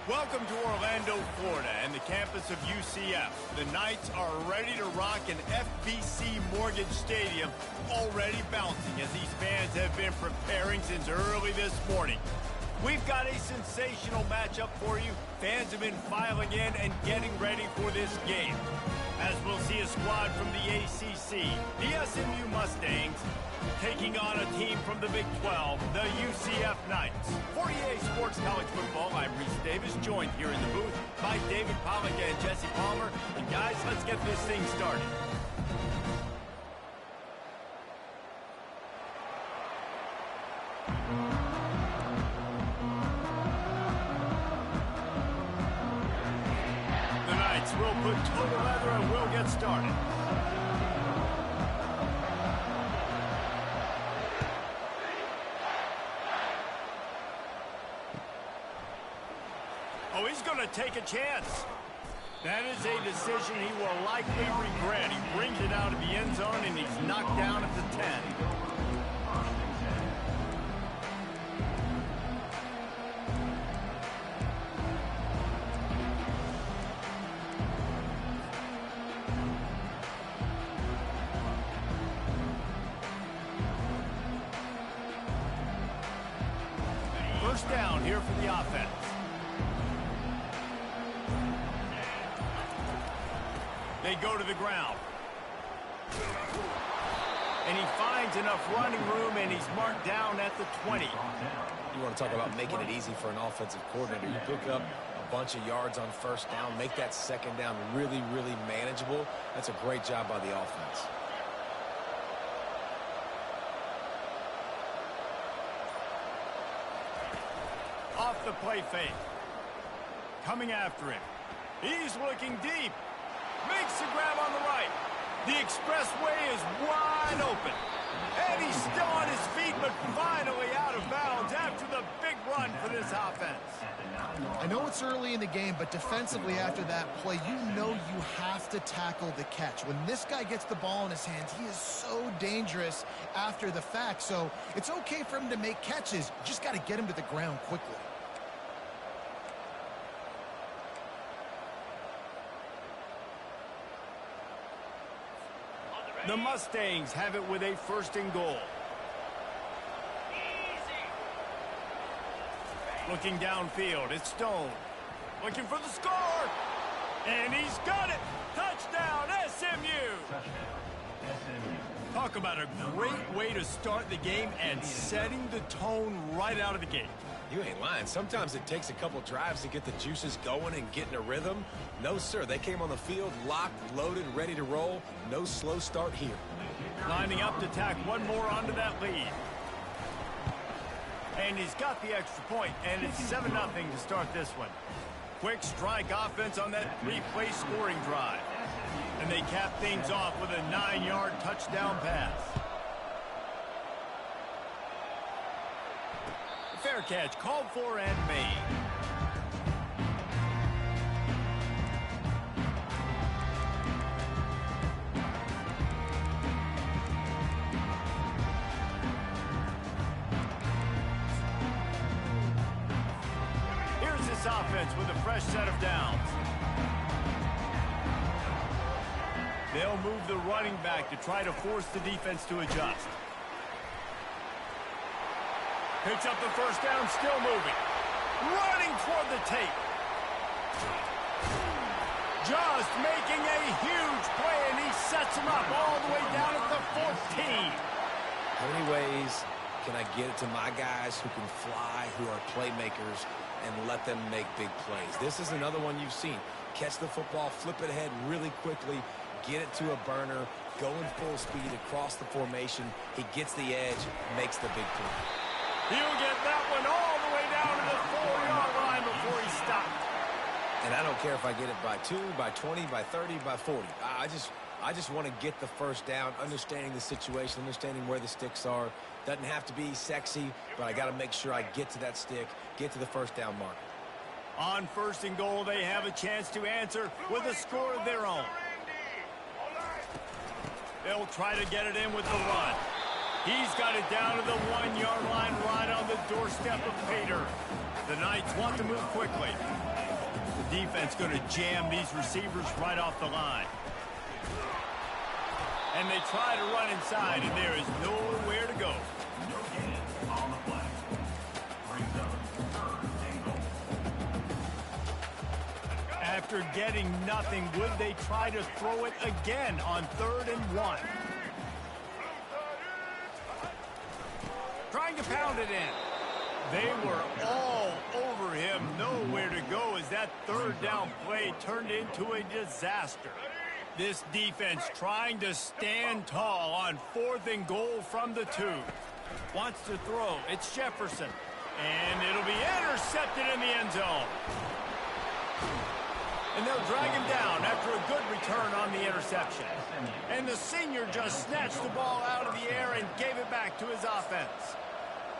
Welcome to Orlando, Florida, and the campus of UCF. The Knights are ready to rock an FBC Mortgage Stadium, already bouncing as these fans have been preparing since early this morning. We've got a sensational matchup for you. Fans have been filing in and getting ready for this game. As we'll see a squad from the ACC, the SMU Mustangs, taking on a team from the Big 12, the UCF Knights. For EA Sports College Football, I'm Reese Davis, joined here in the booth by David Pollack and Jesse Palmer. And guys, let's get this thing started. The Knights will put total leather and we'll get started. Oh, he's going to take a chance. That is a decision he will likely regret. He brings it out of the end zone, and he's knocked down at the 10. First down here for the offense. They go to the ground. And he finds enough running room, and he's marked down at the 20. You want to talk about making it easy for an offensive coordinator. You pick up a bunch of yards on first down, make that second down really, really manageable. That's a great job by the offense. Off the play fake. Coming after him. He's looking deep. Makes the grab on the right. The expressway is wide open. And he's still on his feet, but finally out of bounds after the big run for this offense. I know it's early in the game, but defensively after that play, you know you have to tackle the catch. When this guy gets the ball in his hands, he is so dangerous after the fact. So it's okay for him to make catches. You just got to get him to the ground quickly. The Mustangs have it with a first and goal. Looking downfield, it's Stone. Looking for the score. And he's got it. Touchdown, SMU. Talk about a great way to start the game and setting the tone right out of the gate. You ain't lying. Sometimes it takes a couple drives to get the juices going and get in a rhythm. No, sir. They came on the field locked, loaded, ready to roll. No slow start here. Lining up to tack one more onto that lead. And he's got the extra point, and it's 7-0 to start this one. Quick strike offense on that three-play scoring drive. And they cap things off with a 9-yard touchdown pass. Fair catch called for and made. Here's this offense with a fresh set of downs. They'll move the running back to try to force the defense to adjust. Picks up the first down, still moving. Running toward the tape. Just making a huge play, and he sets him up all the way down at the 14. How many ways can I get it to my guys who can fly, who are playmakers, and let them make big plays? This is another one you've seen. Catch the football, flip it ahead really quickly, get it to a burner, go in full speed across the formation. He gets the edge, makes the big play. He'll get that one all the way down to the 4-yard line before he stopped. And I don't care if I get it by 2, by 20, by 30, by 40. I just want to get the first down, understanding the situation, understanding where the sticks are. Doesn't have to be sexy, but I got to make sure I get to that stick, get to the first down mark. On first and goal, they have a chance to answer with a score of their own. They'll try to get it in with the run. He's got it down to the 1-yard line right on the doorstep of Pater. The Knights want to move quickly. The defense going to jam these receivers right off the line. And they try to run inside, and there is nowhere to go. No gain on the play. Brings up 3rd and goal. After getting nothing, would they try to throw it again on 3rd and 1? Trying to pound it in. They were all over him. Nowhere to go as that 3rd down play turned into a disaster. This defense trying to stand tall on 4th and goal from the 2. Wants to throw. It's Jefferson. And it'll be intercepted in the end zone. And they'll drag him down after a good return on the interception. And the senior just snatched the ball out of the air and gave it back to his offense.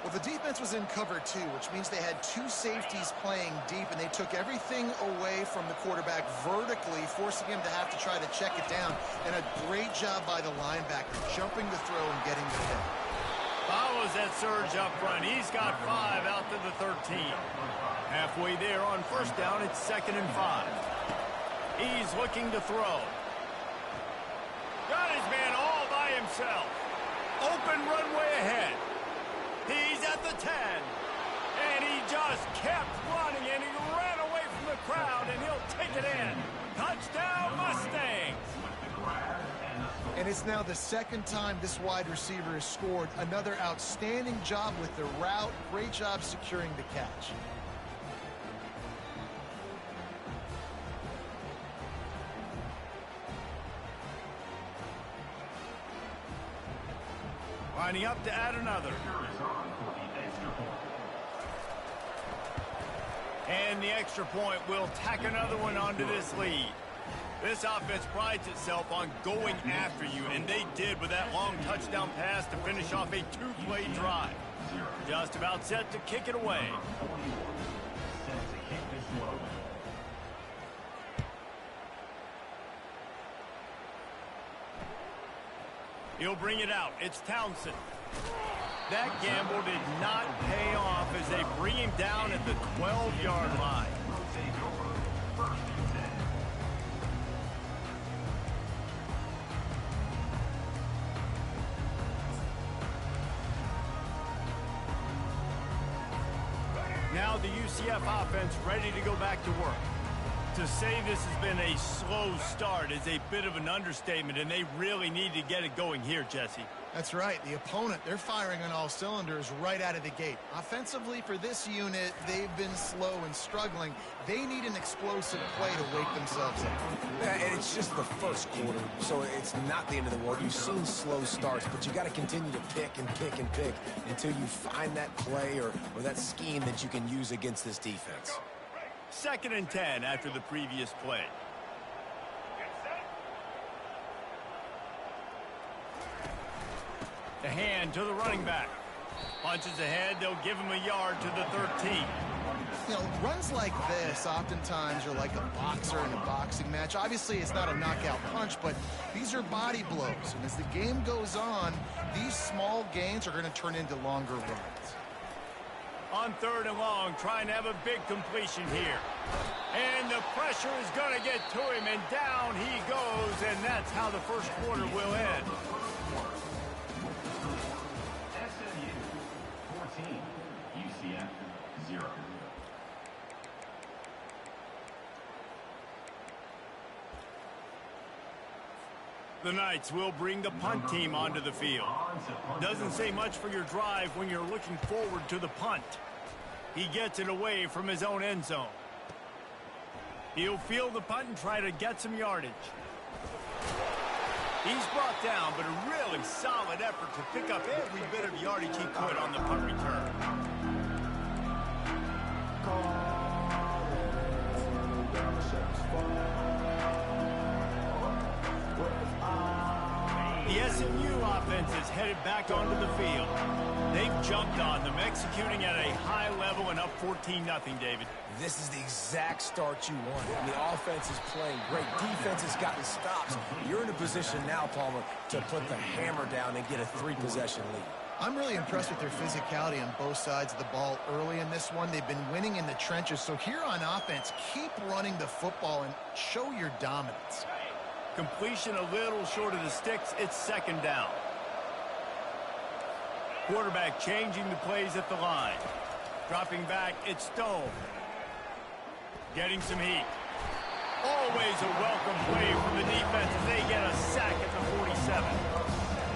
Well, the defense was in cover 2, which means they had 2 safeties playing deep, and they took everything away from the quarterback vertically, forcing him to have to try to check it down. And a great job by the linebacker, jumping the throw and getting the hit. Follows that surge up front. He's got 5 out to the 13. Halfway there on 1st down, it's 2nd and 5. He's looking to throw. Got his man all by himself. Open runway ahead. He's at the 10. And he just kept running, and he ran away from the crowd, and he'll take it in. Touchdown, Mustangs. And it's now the 2nd time this wide receiver has scored. Another outstanding job with the route. Great job securing the catch. Lining up to add another. And the extra point will tack another one onto this lead. This offense prides itself on going after you, and they did with that long touchdown pass to finish off a 2-play drive. Just about set to kick it away. He'll bring it out. It's Townsend. That gamble did not pay off as they bring him down at the 12-yard line. Now the UCF offense ready to go back to work. To say this has been a slow start is a bit of an understatement, and they really need to get it going here, Jesse. That's right. The opponent, they're firing on all cylinders right out of the gate. Offensively, for this unit, they've been slow and struggling. They need an explosive play to wake themselves up. And it's just the 1st quarter, so it's not the end of the world. You've seen slow starts, but you got to continue to pick and pick and pick until you find that play or that scheme that you can use against this defense. 2nd and 10 after the previous play. The hand to the running back. Punches ahead, they'll give him a yard to the 13. You know, runs like this oftentimes are like a boxer in a boxing match. Obviously, it's not a knockout punch, but these are body blows. And as the game goes on, these small gains are going to turn into longer runs. On 3rd and long, trying to have a big completion here. And the pressure is going to get to him, and down he goes, and that's how the 1st quarter will end. SMU 14, UCF 0. The Knights will bring the punt team onto the field. Doesn't say much for your drive when you're looking forward to the punt. He gets it away from his own end zone. He'll field the punt and try to get some yardage. He's brought down, but a really solid effort to pick up every bit of yardage he could on the punt return. The SMU offense is headed back onto the field. They've jumped on them, executing at a high level and up 14-0, David. This is the exact start you wanted. And the offense is playing great. Defense has gotten stops. You're in a position now, Palmer, to put the hammer down and get a 3-possession lead. I'm really impressed with their physicality on both sides of the ball early in this one. They've been winning in the trenches. So here on offense, keep running the football and show your dominance. Completion a little short of the sticks. It's second down. Quarterback changing the plays at the line. Dropping back, it's Stone. Getting some heat. Always a welcome play from the defense as they get a sack at the 47.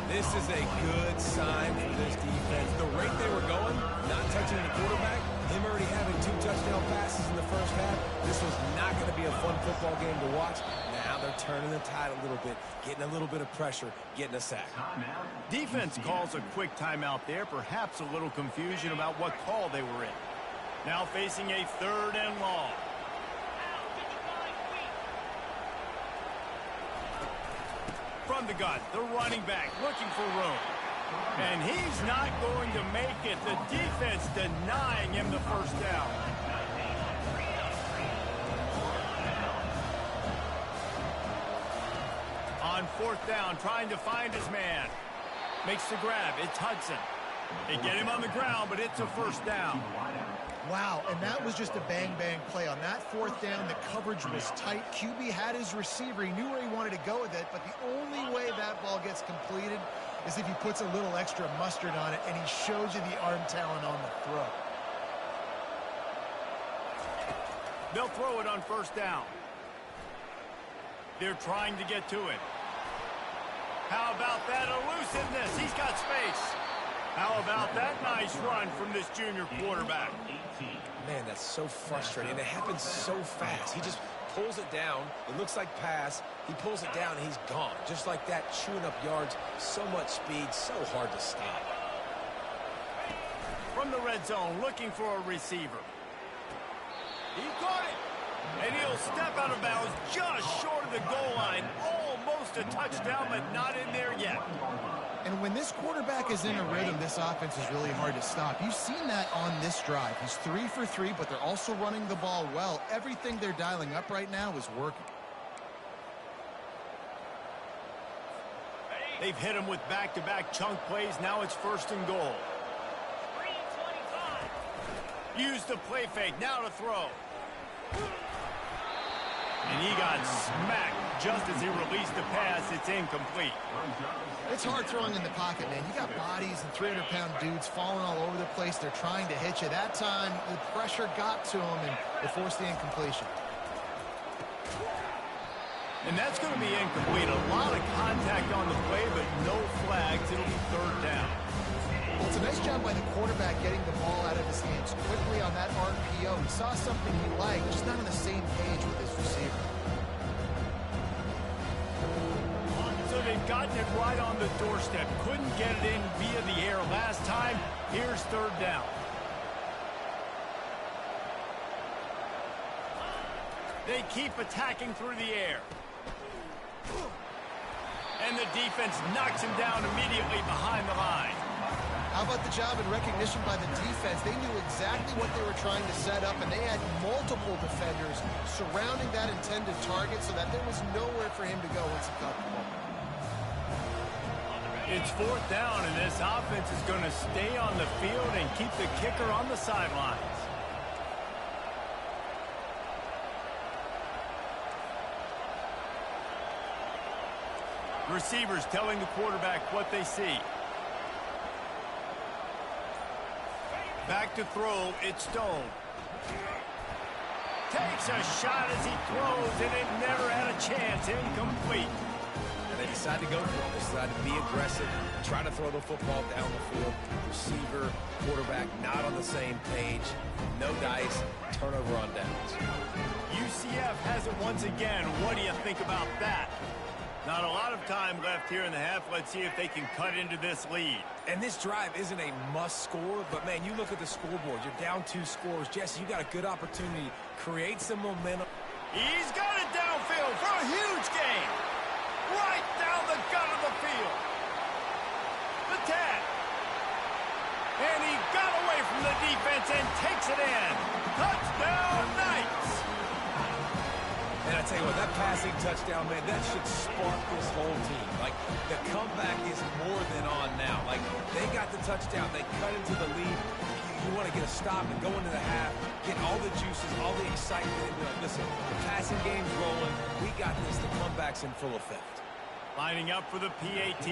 This is a good sign for this defense. The rate they were going, not touching the quarterback, him already having 2 touchdown passes in the first half, this was not going to be a fun football game to watch. Now they're turning the tide a little bit, getting a little bit of pressure, getting a sack. Defense calls a quick timeout there, perhaps a little confusion about what call they were in. Now facing a 3rd and long. From the gun, the running back looking for room. And he's not going to make it. The defense denying him the first down. On 4th down, trying to find his man. Makes the grab. It's Hudson. They get him on the ground, but it's a first down. Wow, and that was just a bang-bang play. On that 4th down, the coverage was tight. QB had his receiver. He knew where he wanted to go with it, but the only way that ball gets completed is if he puts a little extra mustard on it, and he shows you the arm talent on the throw. They'll throw it on 1st down. They're trying to get to it. How about that elusiveness? He's got space. How about that nice run from this junior quarterback? Man, that's so frustrating. It happens so fast. He just pulls it down. It looks like pass. He pulls it down, and he's gone. Just like that, chewing up yards. So much speed, so hard to stop. From the red zone, looking for a receiver. He caught it. And he'll step out of bounds just short of the goal line. Almost a touchdown, but not in there yet. And when this quarterback is in a rhythm, this offense is really hard to stop. You've seen that on this drive. He's 3 for 3, but they're also running the ball well. Everything they're dialing up right now is working. They've hit him with back-to-back chunk plays. Now it's 1st and goal. Use the play fake. Now to throw. And he got smacked just as he released the pass. It's incomplete. It's hard throwing in the pocket, man. You got bodies and 300-pound dudes falling all over the place. They're trying to hit you. That time, the pressure got to him, and it forced the incompletion. And that's going to be incomplete. A lot of contact on the play, but no flags. It'll be 3rd down. Well, it's a nice job by the quarterback getting the ball out of his hands quickly on that RPO. He saw something he liked, just not on the same page with his receiver. So they've gotten it right on the doorstep. Couldn't get it in via the air last time. Here's 3rd down. They keep attacking through the air. And the defense knocks him down immediately behind the line. How about the job and recognition by the defense? They knew exactly what they were trying to set up, and they had multiple defenders surrounding that intended target so that there was nowhere for him to go once he caught the ball. It's 4th down, and this offense is going to stay on the field and keep the kicker on the sidelines. Receivers telling the quarterback what they see. Back to throw, it's Stone. Takes a shot as he throws, and it never had a chance. Incomplete. And they decide to go for it. They decide to be aggressive, try to throw the football down the field. Receiver, quarterback, not on the same page. No dice, turnover on downs. UCF has it once again. What do you think about that? Not a lot of time left here in the half. Let's see if they can cut into this lead. And this drive isn't a must score, but man, you look at the scoreboard. You're down 2 scores. Jesse, you got a good opportunity. Create some momentum. He's got it downfield for a huge gain. Right down the gut of the field. The tag. from the defense and takes it in. Touchdown, Knights! And I tell you what, that passing touchdown, man, that should spark this whole team. Like, the comeback is more than on now. Like, they got the touchdown. They cut into the lead. You want to get a stop and go into the half, get all the juices, all the excitement, and be like, listen, the passing game's rolling. We got this. The comeback's in full effect. Lining up for the PAT.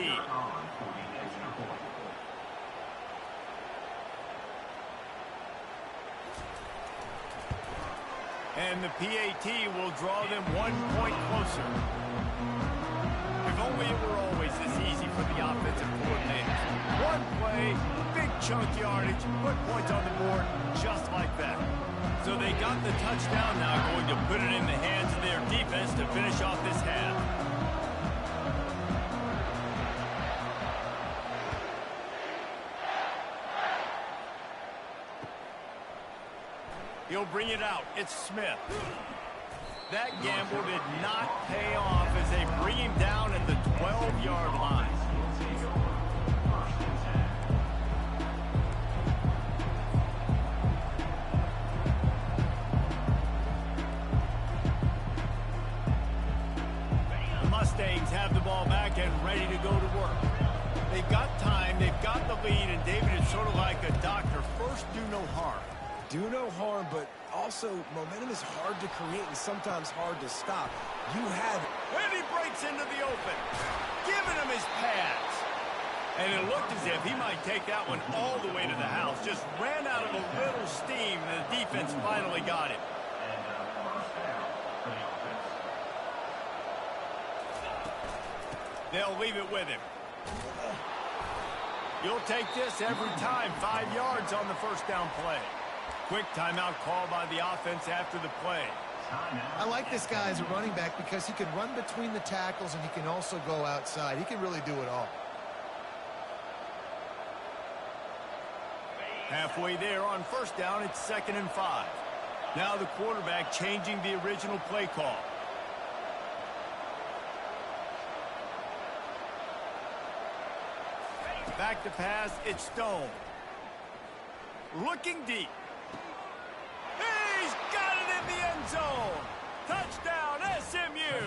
And the PAT will draw them 1 point closer. If only it were always this easy for the offensive coordinators. One play, big chunk yardage, put points on the board just like that. So they got the touchdown, now going to put it in the hands of their defense to finish off this half. He'll bring it out. It's Smith. That gamble did not pay off as they bring him down at the 12-yard line. The Mustangs have the ball back and ready to go to work. They've got time, they've got the lead, and David is sort of like a doctor. First, do no harm. Do no harm, but also momentum is hard to create and sometimes hard to stop. You have it. And he breaks into the open, giving him his pads. And it looked as if he might take that one all the way to the house. Just ran out of a little steam, and the defense finally got him. They'll leave it with him. You'll take this every time. 5 yards on the first down play. Quick timeout call by the offense after the play. I like this guy as a running back because he can run between the tackles and he can also go outside. He can really do it all. Halfway there on first down, it's 2nd and 5. Now the quarterback changing the original play call. Back to pass, it's Stone. Looking deep. He's got it in the end zone. Touchdown, SMU.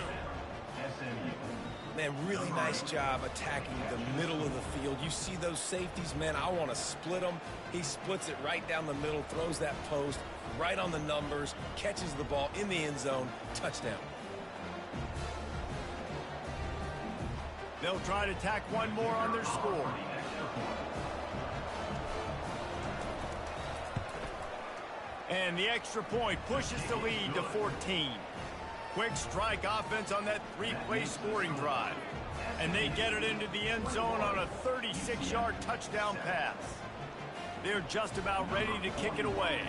Man, really nice job attacking the middle of the field. You see those safeties, man, I want to split them. He splits it right down the middle, throws that post, right on the numbers, catches the ball in the end zone. Touchdown. They'll try to tack one more on their score. And the extra point pushes the lead to 14. Quick strike offense on that 3-play scoring drive. And they get it into the end zone on a 36-yard touchdown pass. They're just about ready to kick it away.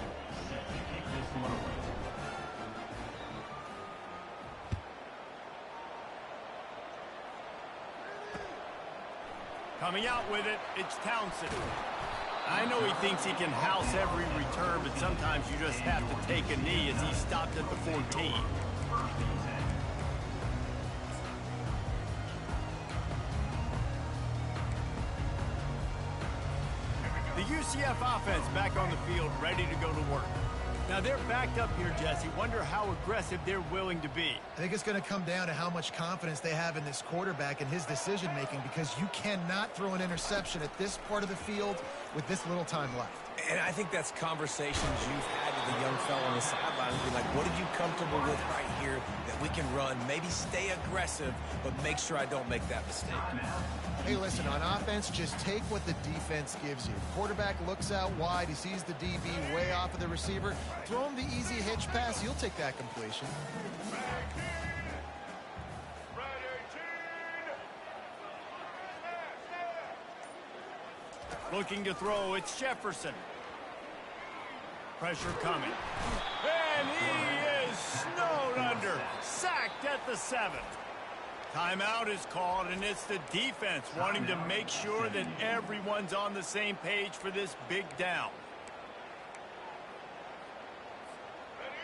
Coming out with it, it's Townsend. I know he thinks he can house every return, but sometimes you just have to take a knee as he stopped at the 14. The UCF offense back on the field, ready to go to work. Now they're backed up here, Jesse. Wonder how aggressive they're willing to be. I think it's going to come down to how much confidence they have in this quarterback and his decision-making, because you cannot throw an interception at this part of the field with this little time left. And I think that's conversations you've had with the young fella on the sideline. Be like, what are you comfortable with right here that we can run? Maybe stay aggressive, but make sure I don't make that mistake. Hey, listen, on offense, just take what the defense gives you. Quarterback looks out wide. He sees the DB way off of the receiver. Throw him the easy hitch pass. You'll take that completion. Looking to throw, it's Jefferson. Pressure coming. And he is snowed under. Sacked at the 7th. Timeout is called, and it's the defense wanting to make sure that everyone's on the same page for this big down.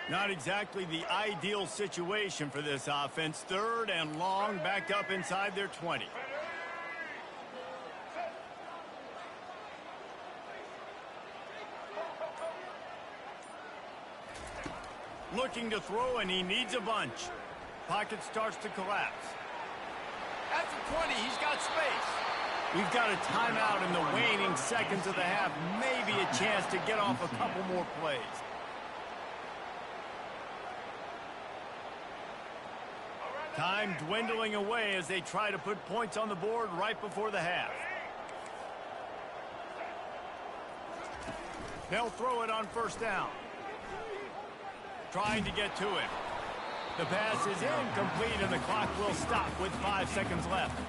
Not exactly the ideal situation for this offense. 3rd and long, backed up inside their 20. Looking to throw, and he needs a bunch. Pocket starts to collapse. At the 20, he's got space. We've got a timeout in the waning seconds of the half. Maybe a chance to get off a couple more plays. Time dwindling away as they try to put points on the board right before the half. They'll throw it on first down. Trying to get to it. The pass is incomplete, and the clock will stop with 5 seconds left.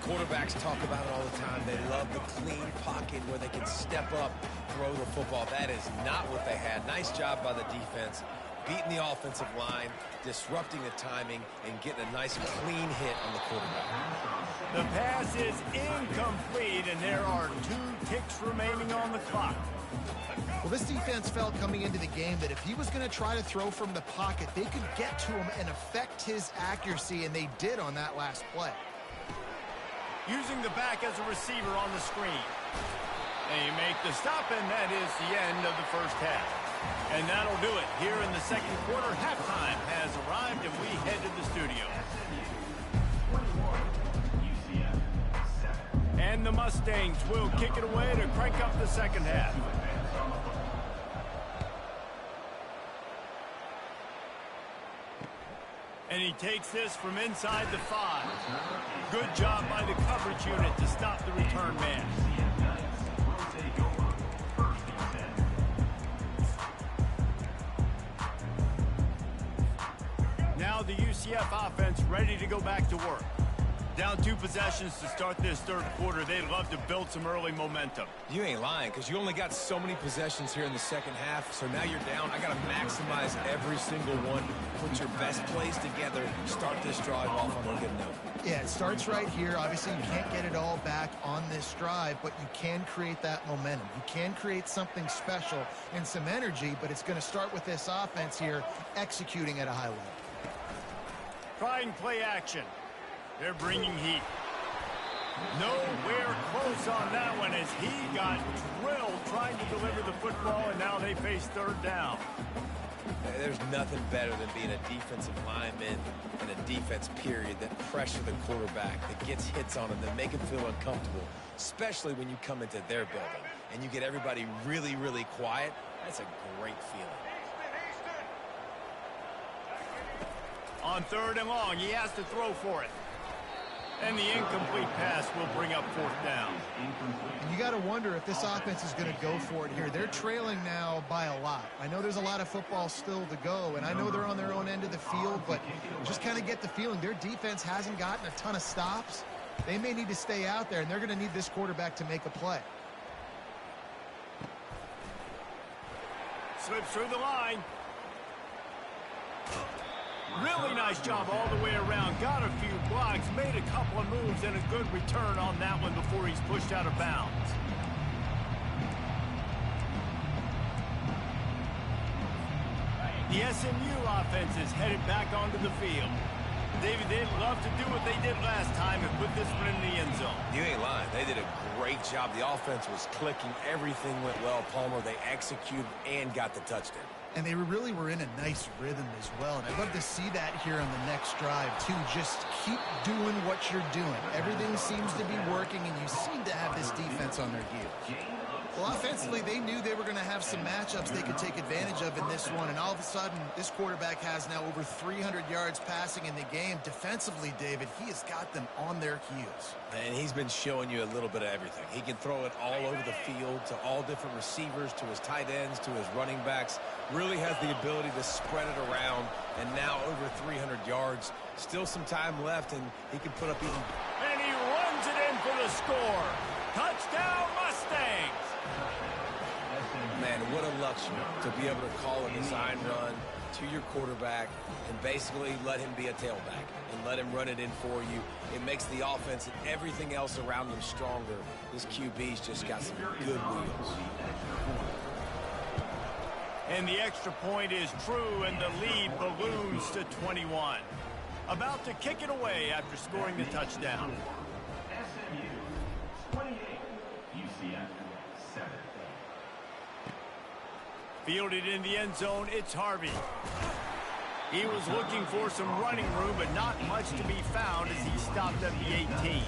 Quarterbacks talk about it all the time. They love the clean pocket where they can step up, throw the football. That is not what they had. Nice job by the defense, beating the offensive line, disrupting the timing, and getting a nice clean hit on the quarterback. The pass is incomplete, and there are 2 ticks remaining on the clock. Well, this defense felt coming into the game that if he was going to try to throw from the pocket, they could get to him and affect his accuracy, and they did on that last play. Using the back as a receiver on the screen. They make the stop, and that is the end of the first half. And that'll do it here in the second quarter. Halftime has arrived, and we head to the studio. And the Mustangs will kick it away to crank up the second half. And he takes this from inside the 5. Good job by the coverage unit to stop the return man. Now the UCF offense ready to go back to work. Down 2 possessions to start this third quarter. They'd love to build some early momentum. You ain't lying, because you only got so many possessions here in the second half, so now you're down. I got to maximize every single one. Put your best plays together. Start this drive off on a good note. Yeah, it starts right here. Obviously, you can't get it all back on this drive, but you can create that momentum. You can create something special and some energy, but it's going to start with this offense here executing at a high level. Trying play action. They're bringing heat. Nowhere close on that one as he got drilled trying to deliver the football, and now they face third down. There's nothing better than being a defensive lineman and a defense period that pressure the quarterback, that gets hits on him, that make him feel uncomfortable, especially when you come into their building and you get everybody really, really quiet. That's a great feeling. On third and long, he has to throw for it. And the incomplete pass will bring up fourth down. And you got to wonder if this offense is going to go for it here. They're trailing now by a lot. I know there's a lot of football still to go, and I know they're on their own end of the field, but just kind of get the feeling their defense hasn't gotten a ton of stops. They may need to stay out there, and they're going to need this quarterback to make a play. Slips through the line. Really nice job all the way around. Got a few blocks, made a couple of moves, and a good return on that one before he's pushed out of bounds. The SMU offense is headed back onto the field. David, they'd love to do what they did last time and put this one in the end zone. You ain't lying. They did a great job. The offense was clicking. Everything went well, Palmer. They executed and got the touchdown. And they really were in a nice rhythm as well. And I'd love to see that here on the next drive, too. Just keep doing what you're doing. Everything seems to be working, and you seem to have this defense on their heels. Well, offensively, they knew they were going to have some matchups they could take advantage of in this one. And all of a sudden, this quarterback has now over 300 yards passing in the game. Defensively, David, he has got them on their heels. And he's been showing you a little bit of everything. He can throw it all over the field to all different receivers, to his tight ends, to his running backs. Really has the ability to spread it around, and now over 300 yards. Still some time left, and he can put up even... And he runs it in for the score. Touchdown, Mustangs! Man, what a luxury to be able to call a design run to your quarterback and basically let him be a tailback and let him run it in for you. It makes the offense and everything else around them stronger. This QB's just got some good wheels. And the extra point is true, and the lead balloons to 21. About to kick it away after scoring the touchdown. SMU 28, UCF 7. Fielded in the end zone, it's Harvey. He was looking for some running room, but not much to be found as he stopped at the 18.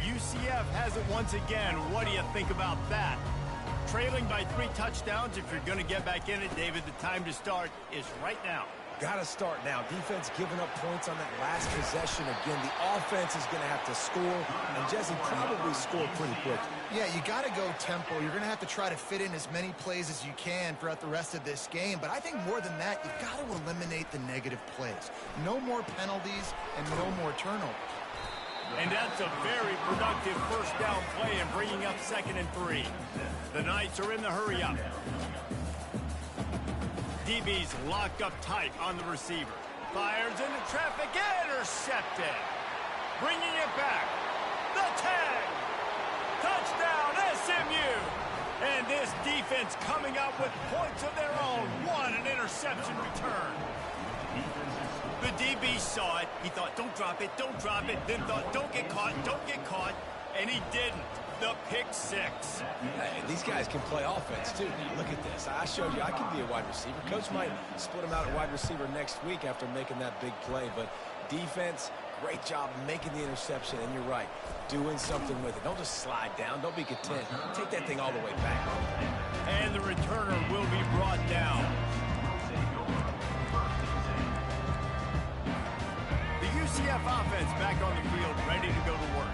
UCF has it once again. What do you think about that? Trailing by 3 touchdowns. If you're going to get back in it, David, the time to start is right now. Got to start now. Defense giving up points on that last possession. Again, the offense is going to have to score, and Jesse probably score pretty quick. Yeah, you got to go tempo. You're going to have to try to fit in as many plays as you can throughout the rest of this game. But I think more than that, you've got to eliminate the negative plays. No more penalties and no more turnovers. And that's a very productive first down play and bringing up 2nd and 3. The Knights are in the hurry-up. DB's locked up tight on the receiver. Fires into traffic, intercepted. Bringing it back. The tag. Touchdown, SMU. And this defense coming up with points of their own. An interception return. The DB saw it. He thought, don't drop it, don't drop it. Then thought, don't get caught. And he didn't. The pick 6. Hey, these guys can play offense, too. Look at this. I showed you I can be a wide receiver. Coach might split him out at wide receiver next week after making that big play. But defense, great job making the interception. And you're right, doing something with it. Don't just slide down. Don't be content. Take that thing all the way back. And the returner will be brought down. The UCF offense back on the field, ready to go to work.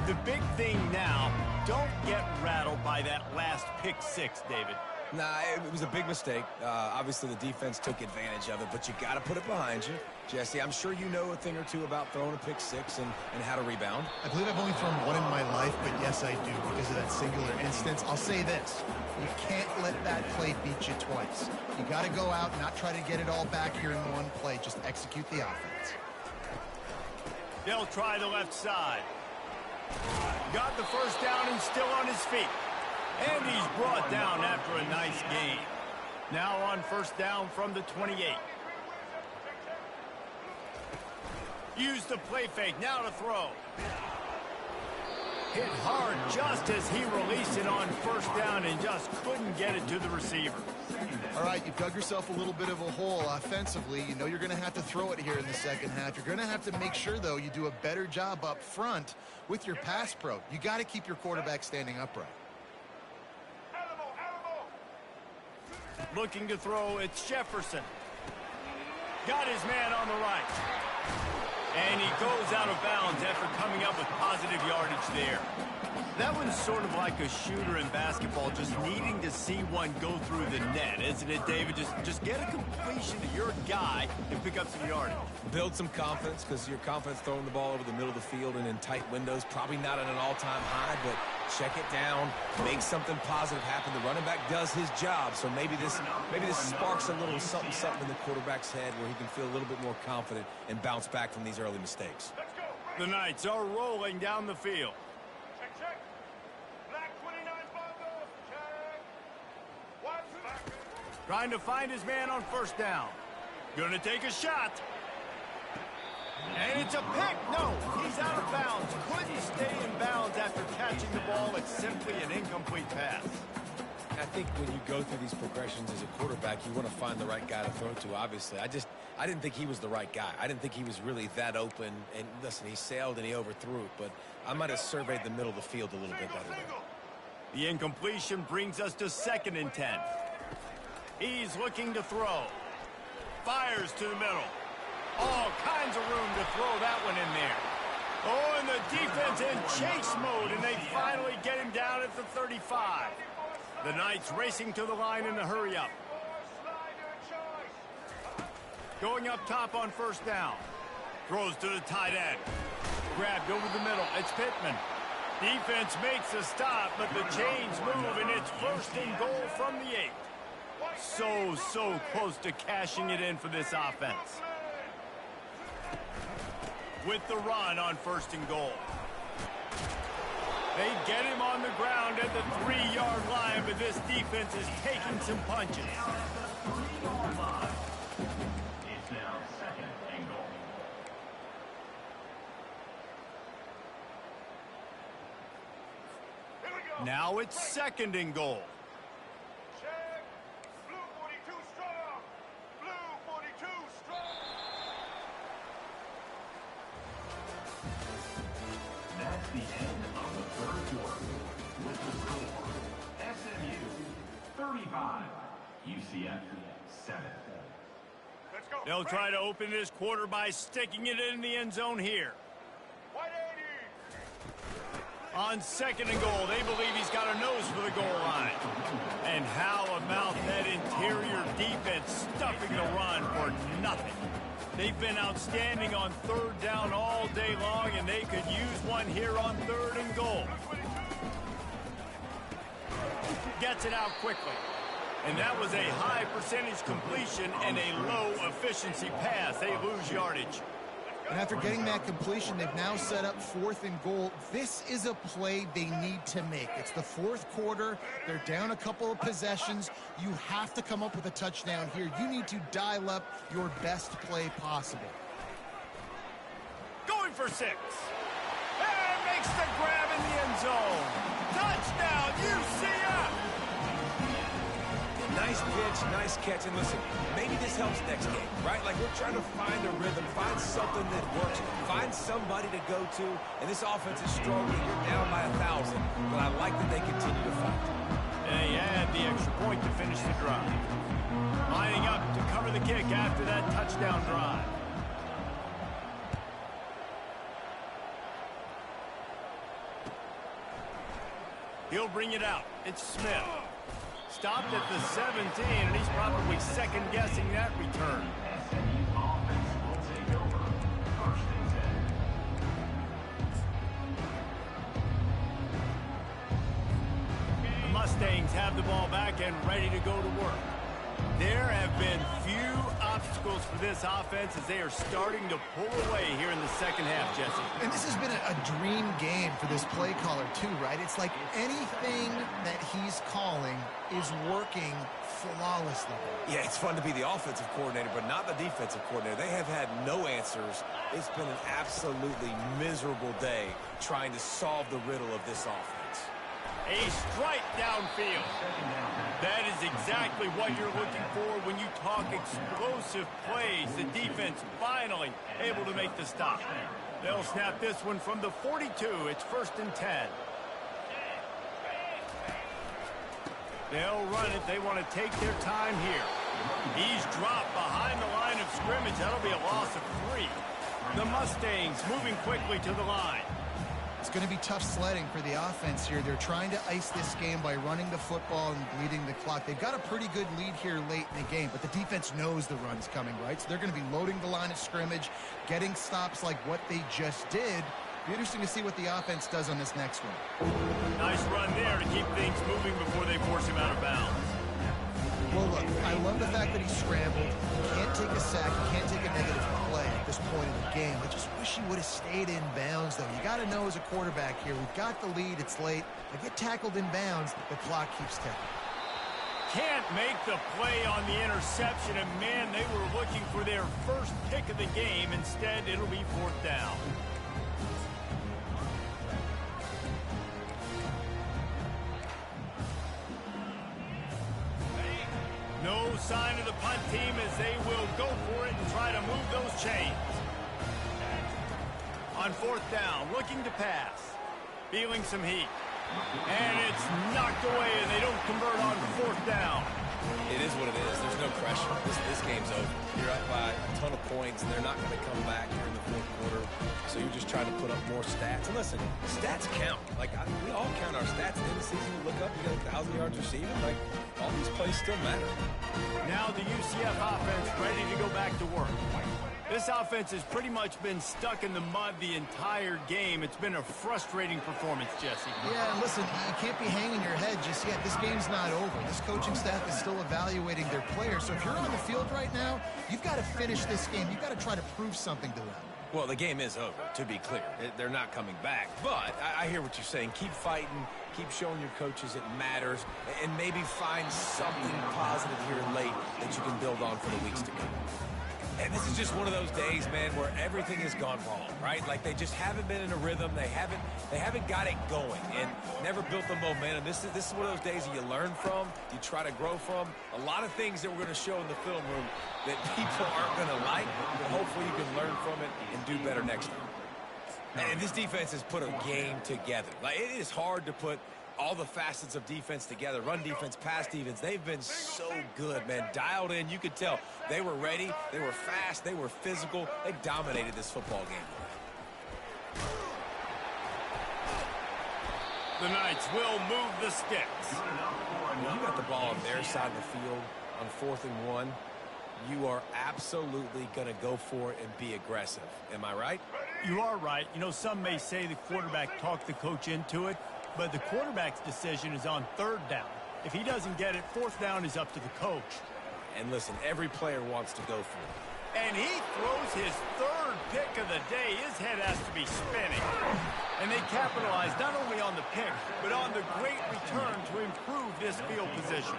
The big thing now, don't get rattled by that last pick 6, David. Nah, it was a big mistake. Obviously, the defense took advantage of it, but you got to put it behind you. Jesse, I'm sure you know a thing or two about throwing a pick 6 and how to rebound. I believe I've only thrown one in my life, but yes, I do because of that singular instance. I'll say this. You can't let that play beat you twice. You got to go out and not try to get it all back here in one play. Just execute the offense. They'll try the left side. Got the first down and still on his feet. And he's brought down after a nice gain. Now on first down from the 28. Use the play fake. Now to throw. Hit hard just as he released it on first down and just couldn't get it to the receiver. All right, you've dug yourself a little bit of a hole offensively. You know you're going to have to throw it here in the second half. You're going to have to make sure, though, you do a better job up front with your pass pro. You got to keep your quarterback standing upright. Looking to throw, it's Jefferson. Got his man on the right. And he goes out of bounds after coming up with positive yardage there. That one's sort of like a shooter in basketball, just needing to see one go through the net, isn't it, David? Just get a completion to your guy and pick up some yardage. Build some confidence, because your confidence throwing the ball over the middle of the field and in tight windows, probably not at an all-time high, but check it down, make something positive happen. The running back does his job, so maybe this sparks a little something in the quarterback's head where he can feel a little bit more confident and bounce back from these early mistakes. The Knights are rolling down the field. Check. Black 29 Bongos. Check. Watch back. Trying to find his man on first down. Gonna take a shot. And it's a pick. No, he's out of bounds. Couldn't stay in bounds after catching the ball. It's simply an incomplete pass. I think when you go through these progressions as a quarterback, you want to find the right guy to throw to, obviously. I didn't think he was the right guy. I didn't think he was really that open. And listen, he sailed and he overthrew it, but I might have surveyed the middle of the field a little bit better there. The incompletion brings us to 2nd and 10. He's looking to throw. Fires to the middle. All kinds of room to throw that one in there. Oh, and the defense in chase mode, and they finally get him down at the 35. The Knights racing to the line in the hurry-up. Going up top on first down. Throws to the tight end. Grabbed over the middle. It's Pittman. Defense makes a stop, but the chains move, and it's 1st and goal from the 8. So close to cashing it in for this offense. With the run on 1st and goal. They get him on the ground at the 3-yard line, but this defense is taking some punches. It's now 2nd and goal. Now it's 2nd and goal. Check. Blue 42 strong. Blue 42 strong. That's the end of the third quarter. With the score, SMU 35, UCF 7. Let's go. They'll try to open this quarter by sticking it in the end zone here. 180. On 2nd and goal, they believe he's got a nose for the goal line. And how about that interior defense stuffing the run for nothing? They've been outstanding on 3rd down all day long, and they could use one here on 3rd and goal. Gets it out quickly. And that was a high percentage completion and a low efficiency pass. They lose yardage. And after getting that completion, they've now set up 4th and goal. This is a play they need to make. It's the 4th quarter. They're down a couple of possessions. You have to come up with a touchdown here. You need to dial up your best play possible. Going for 6. And makes the grab in the end zone. Touchdown, UCF! Nice pitch, nice catch, and listen, maybe this helps next game, right? Like we're trying to find a rhythm, find something that works, find somebody to go to, and this offense is struggling. You're down by 1,000, but I like that they continue to fight. And they add the extra point to finish the drive. Lining up to cover the kick after that touchdown drive. He'll bring it out. It's Smith. Stopped at the 17, and he's probably second-guessing that return. SMU offense will take over. 1st and 10. The Mustangs have the ball back and ready to go to work. There have been few obstacles for this offense as they are starting to pull away here in the 2nd half, Jesse. And this has been a dream game for this play caller, too, right? It's like anything that he's calling is working flawlessly. Yeah, it's fun to be the offensive coordinator, but not the defensive coordinator. They have had no answers. It's been an absolutely miserable day trying to solve the riddle of this offense. A strike downfield. That is exactly what you're looking for when you talk explosive plays. The defense finally able to make the stop. They'll snap this one from the 42. It's 1st and 10. They'll run it. They want to take their time here. He's dropped behind the line of scrimmage. That'll be a loss of 3. The Mustangs moving quickly to the line. It's going to be tough sledding for the offense here. They're trying to ice this game by running the football and bleeding the clock. They've got a pretty good lead here late in the game, but the defense knows the run's coming, right? So they're going to be loading the line of scrimmage, getting stops like what they just did. Be interesting to see what the offense does on this next one. Nice run there to keep things moving before they force him out of bounds. Well, look, I love the fact that he scrambled. He can't take a sack. He can't take a negative play at this point in the game. I just wish he would have stayed in bounds, though. You got to know as a quarterback here, we've got the lead. It's late. I get tackled in bounds. The clock keeps ticking. Can't make the play on the interception, and man, they were looking for their first pick of the game. Instead, it'll be 4th down. No sign of the punt team as they will go for it and try to move those chains. On 4th down, looking to pass. Feeling some heat. And it's knocked away, and they don't convert on 4th down. It is what it is. There's no pressure. This game's over. You're up by a ton of points, and they're not going to come back during the 4th quarter. So you're just trying to put up more stats. And listen, stats count. Like, we all count our stats. In the season, we look up, you got 1,000 yards receiving. Like, all these plays still matter. Now the UCF offense ready to go back to work. This offense has pretty much been stuck in the mud the entire game. It's been a frustrating performance, Jesse. Yeah, and listen, you can't be hanging your head just yet. This game's not over. This coaching staff is still evaluating their players. So if you're on the field right now, you've got to finish this game. You've got to try to prove something to them. Well, the game is over, to be clear. They're not coming back. But I hear what you're saying. Keep fighting. Keep showing your coaches it matters. And maybe find something positive here late that you can build on for the weeks to come. And this is just one of those days, man, where everything has gone wrong, right? Like they just haven't been in a rhythm. They haven't got it going and never built the momentum. This is one of those days that you learn from, you try to grow from. A lot of things that we're going to show in the film room that people aren't going to like, but hopefully you can learn from it and do better next time. And this defense has put a game together. Like it is hard to put all the facets of defense together. Run defense, pass defense. They've been so good, man. Dialed in. You could tell they were ready. They were fast. They were physical. They dominated this football game. The Knights will move the sticks. When you got the ball on their side of the field on 4th and 1, you are absolutely going to go for it and be aggressive. Am I right? You are right. You know, some may say the quarterback talked the coach into it, but the quarterback's decision is on 3rd down. If he doesn't get it, 4th down is up to the coach. And listen, every player wants to go for it. And he throws his 3rd pick of the day. His head has to be spinning. And they capitalize not only on the pick, but on the great return to improve this field position.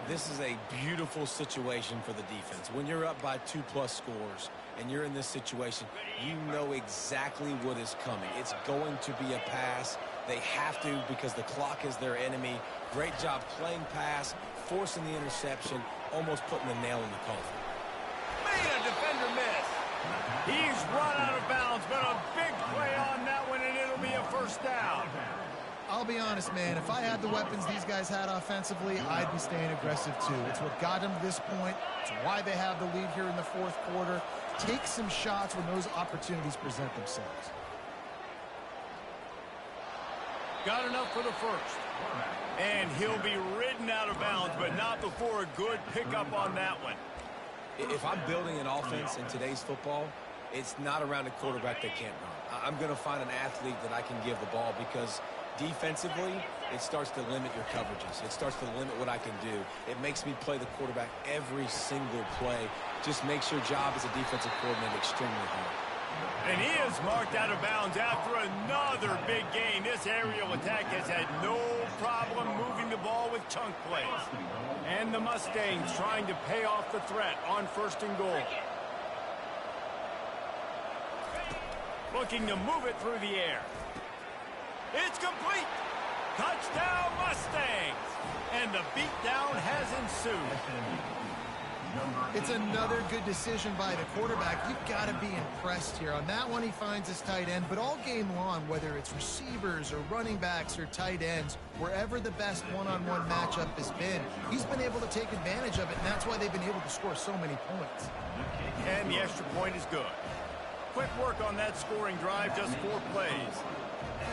This is a beautiful situation for the defense. When you're up by 2+ scores and you're in this situation, you know exactly what is coming. It's going to be a pass. They have to because the clock is their enemy. Great job playing pass, forcing the interception, almost putting the nail in the coffin. Made a defender miss. He's run out of bounds, but a big play on that one, and it'll be a 1st down. I'll be honest, man, if I had the weapons these guys had offensively, I'd be staying aggressive too. It's what got them to this point. It's why they have the lead here in the 4th quarter. Take some shots when those opportunities present themselves. Got enough for the 1st. And he'll be ridden out of bounds, but not before a good pickup on that one. If I'm building an offense in today's football, it's not around a quarterback that can't run. I'm going to find an athlete that I can give the ball because defensively, it starts to limit your coverages. It starts to limit what I can do. It makes me play the quarterback every single play. Just makes your job as a defensive coordinator extremely hard. And he is marked out of bounds after another big gain. This aerial attack has had no problem moving the ball with chunk plays. And the Mustangs trying to pay off the threat on 1st and goal. Looking to move it through the air. It's complete. Touchdown Mustangs. And the beatdown has ensued. It's another good decision by the quarterback. You've got to be impressed here. On that one, he finds his tight end, but all game long, whether it's receivers or running backs or tight ends, wherever the best one-on-one matchup has been, he's been able to take advantage of it, and that's why they've been able to score so many points. And the extra point is good. Quick work on that scoring drive, just 4 plays.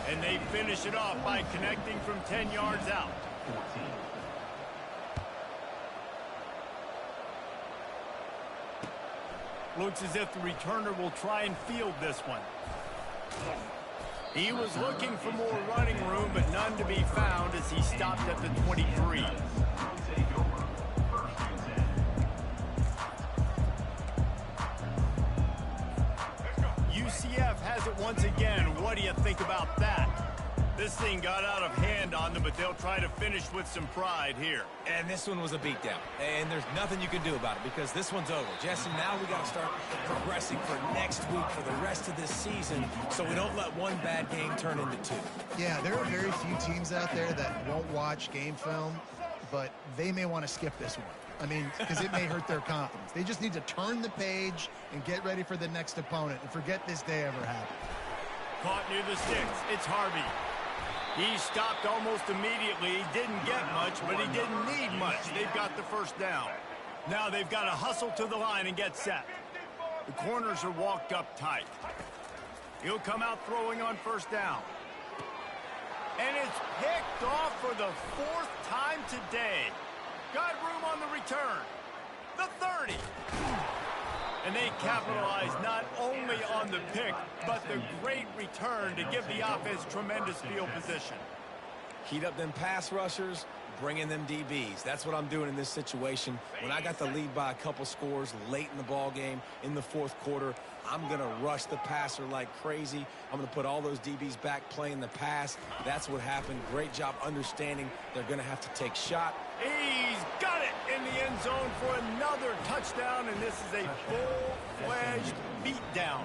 And they finish it off by connecting from 10 yards out. Looks as if the returner will try and field this one. He was looking for more running room, but none to be found as he stopped at the 23. UCF has it once again. What do you think about that? This thing got out of hand on them, but they'll try to finish with some pride here. And this one was a beatdown. And there's nothing you can do about it because this one's over. Jesse, now we got to start progressing for next week, for the rest of this season, so we don't let one bad game turn into 2. Yeah, there are very few teams out there that won't watch game film, but they may want to skip this one. I mean, because it may hurt their confidence. They just need to turn the page and get ready for the next opponent and forget this day ever happened. Caught near the sticks. It's Harvey. He stopped almost immediately. He didn't get much, but he didn't need much. They've got the 1st down. Now they've got to hustle to the line and get set. The corners are walked up tight. He'll come out throwing on 1st down. And it's picked off for the 4th time today. Got room on the return. The 30. And they capitalize not only on the pick, but the great return to give the offense tremendous field position. Heat up them pass rushers, bring in them DBs. That's what I'm doing in this situation. When I got the lead by a couple scores late in the ball game in the 4th quarter, I'm going to rush the passer like crazy. I'm going to put all those DBs back playing the pass. That's what happened. Great job understanding they're going to have to take shot. He's got it in the end end zone for another touchdown, and this is a full-fledged beatdown.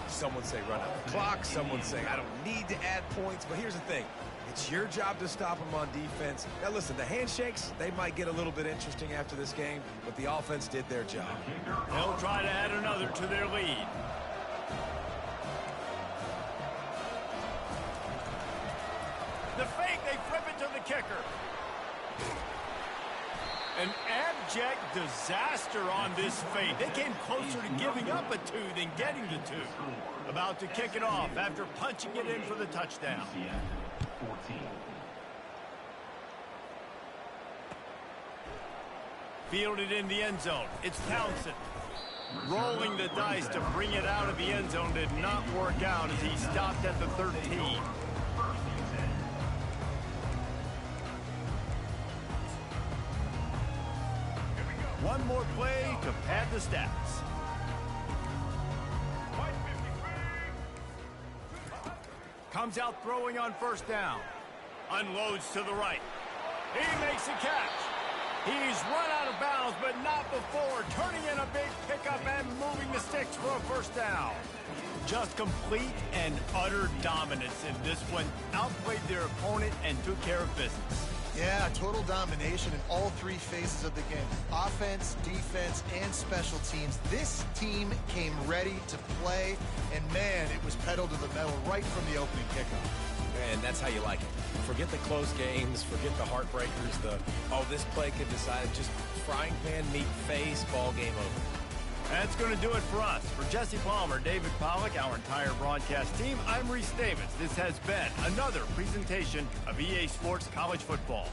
Some would say run out the clock. Some would say I don't need to add points. But here's the thing. It's your job to stop them on defense. Now, listen, the handshakes, they might get a little bit interesting after this game, but the offense did their job. They'll try to add another to their lead. The fake, they flip it to the kicker. An abject disaster on this fake. They came closer to giving up a 2 than getting the 2. About to kick it off after punching it in for the touchdown. 14. Fielded in the end zone. It's Townsend. Rolling the dice to bring it out of the end zone did not work out as he stopped at the 13. One more play to pad the stats. Comes out throwing on first down. Unloads to the right. He makes a catch. He's run out of bounds, but not before turning in a big pickup and moving the sticks for a first down. Just complete and utter dominance in this one. Outplayed their opponent and took care of business. Yeah, total domination in all 3 phases of the game. Offense, defense, and special teams. This team came ready to play, and man, it was pedal to the metal right from the opening kickoff. And that's how you like it. Forget the close games, forget the heartbreakers, this play could decide it. Just frying pan meet face, ball game over. That's going to do it for us. For Jesse Palmer, David Pollack, our entire broadcast team, I'm Reese Davis. This has been another presentation of EA Sports College Football.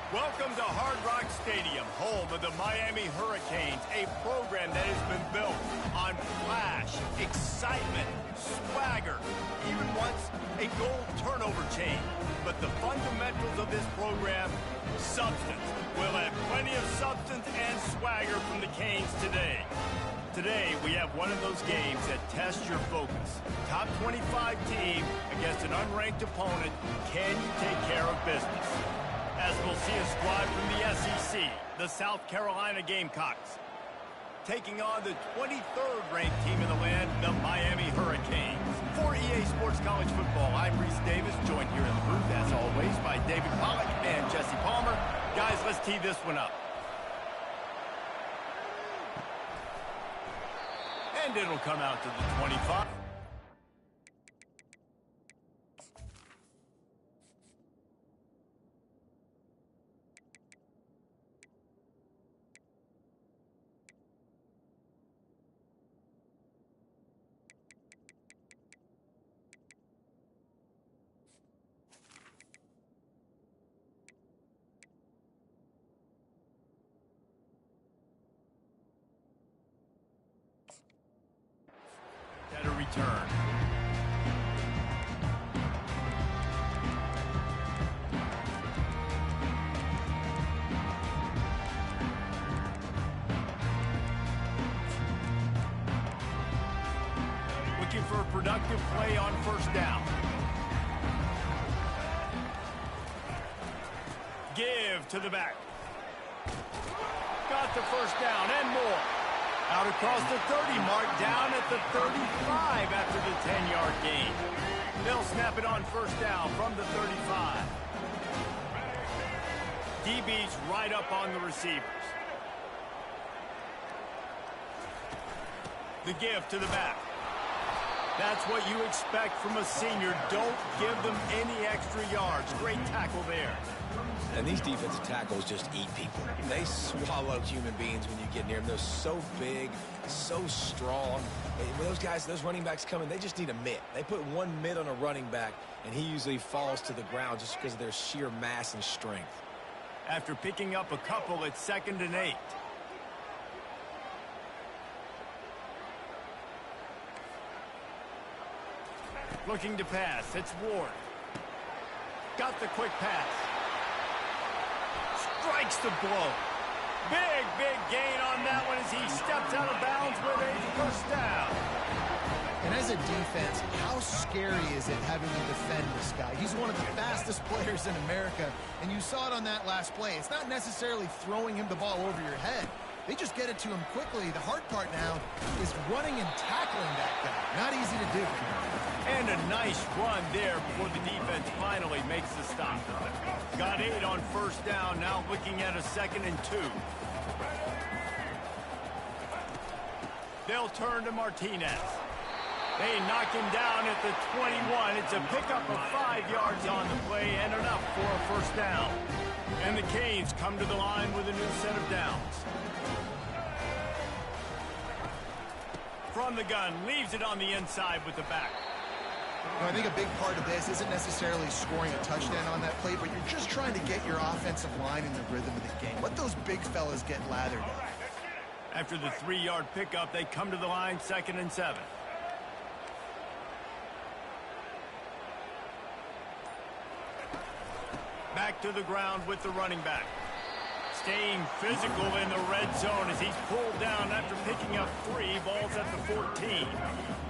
Welcome to Hard Rock Stadium, home of the Miami Hurricanes, a program that has been built on flash, excitement, swagger, even once a goal turnover chain. But the fundamentals of this program, substance. We'll have plenty of substance and swagger from the Canes today. Today, we have one of those games that tests your focus. Top 25 team against an unranked opponent. Can you take care of business? As we'll see a squad from the SEC, the South Carolina Gamecocks, taking on the 23rd ranked team in the land, the Miami Hurricanes. For EA Sports College Football, I'm Reese Davis, joined here in the booth, as always, by David Pollack and Jesse Palmer. Guys, let's tee this one up. And it'll come out to the 25. A return. Looking for a productive play on first down. Give to the back. Got the first down and more. Out across the 30 mark, down at the 35 after the 10-yard gain. They'll snap it on first down from the 35. DB's right up on the receivers. The give to the back. That's what you expect from a senior. Don't give them any extra yards. Great tackle there. And these defensive tackles just eat people. They swallow human beings when you get near them. They're so big, so strong. When those guys, those running backs come in, they just need a mitt. They put one mitt on a running back, and he usually falls to the ground just because of their sheer mass and strength. After picking up a couple, it's 2nd and 8. Looking to pass. It's Ward. Got the quick pass. Strikes the blow. Big gain on that one as he steps out of bounds with a first down. And as a defense, how scary is it having to defend this guy? He's one of the fastest players in America, and you saw it on that last play. It's not necessarily throwing him the ball over your head. They just get it to him quickly. The hard part now is running and tackling that guy. Not easy to do. And a nice run there before the defense finally makes the stop. Got 8 on first down, now looking at a 2nd and 2. They'll turn to Martinez. They knock him down at the 21. It's a pickup of 5 yards on the play and enough for a first down. And the Canes come to the line with a new set of downs. From the gun, leaves it on the inside with the back. I think a big part of this isn't necessarily scoring a touchdown on that play, but you're just trying to get your offensive line in the rhythm of the game. Let those big fellas get lathered up. After the 3-yard pickup, they come to the line, 2nd and 7. Back to the ground with the running back. Staying physical in the red zone as he's pulled down after picking up 3 balls at the 14.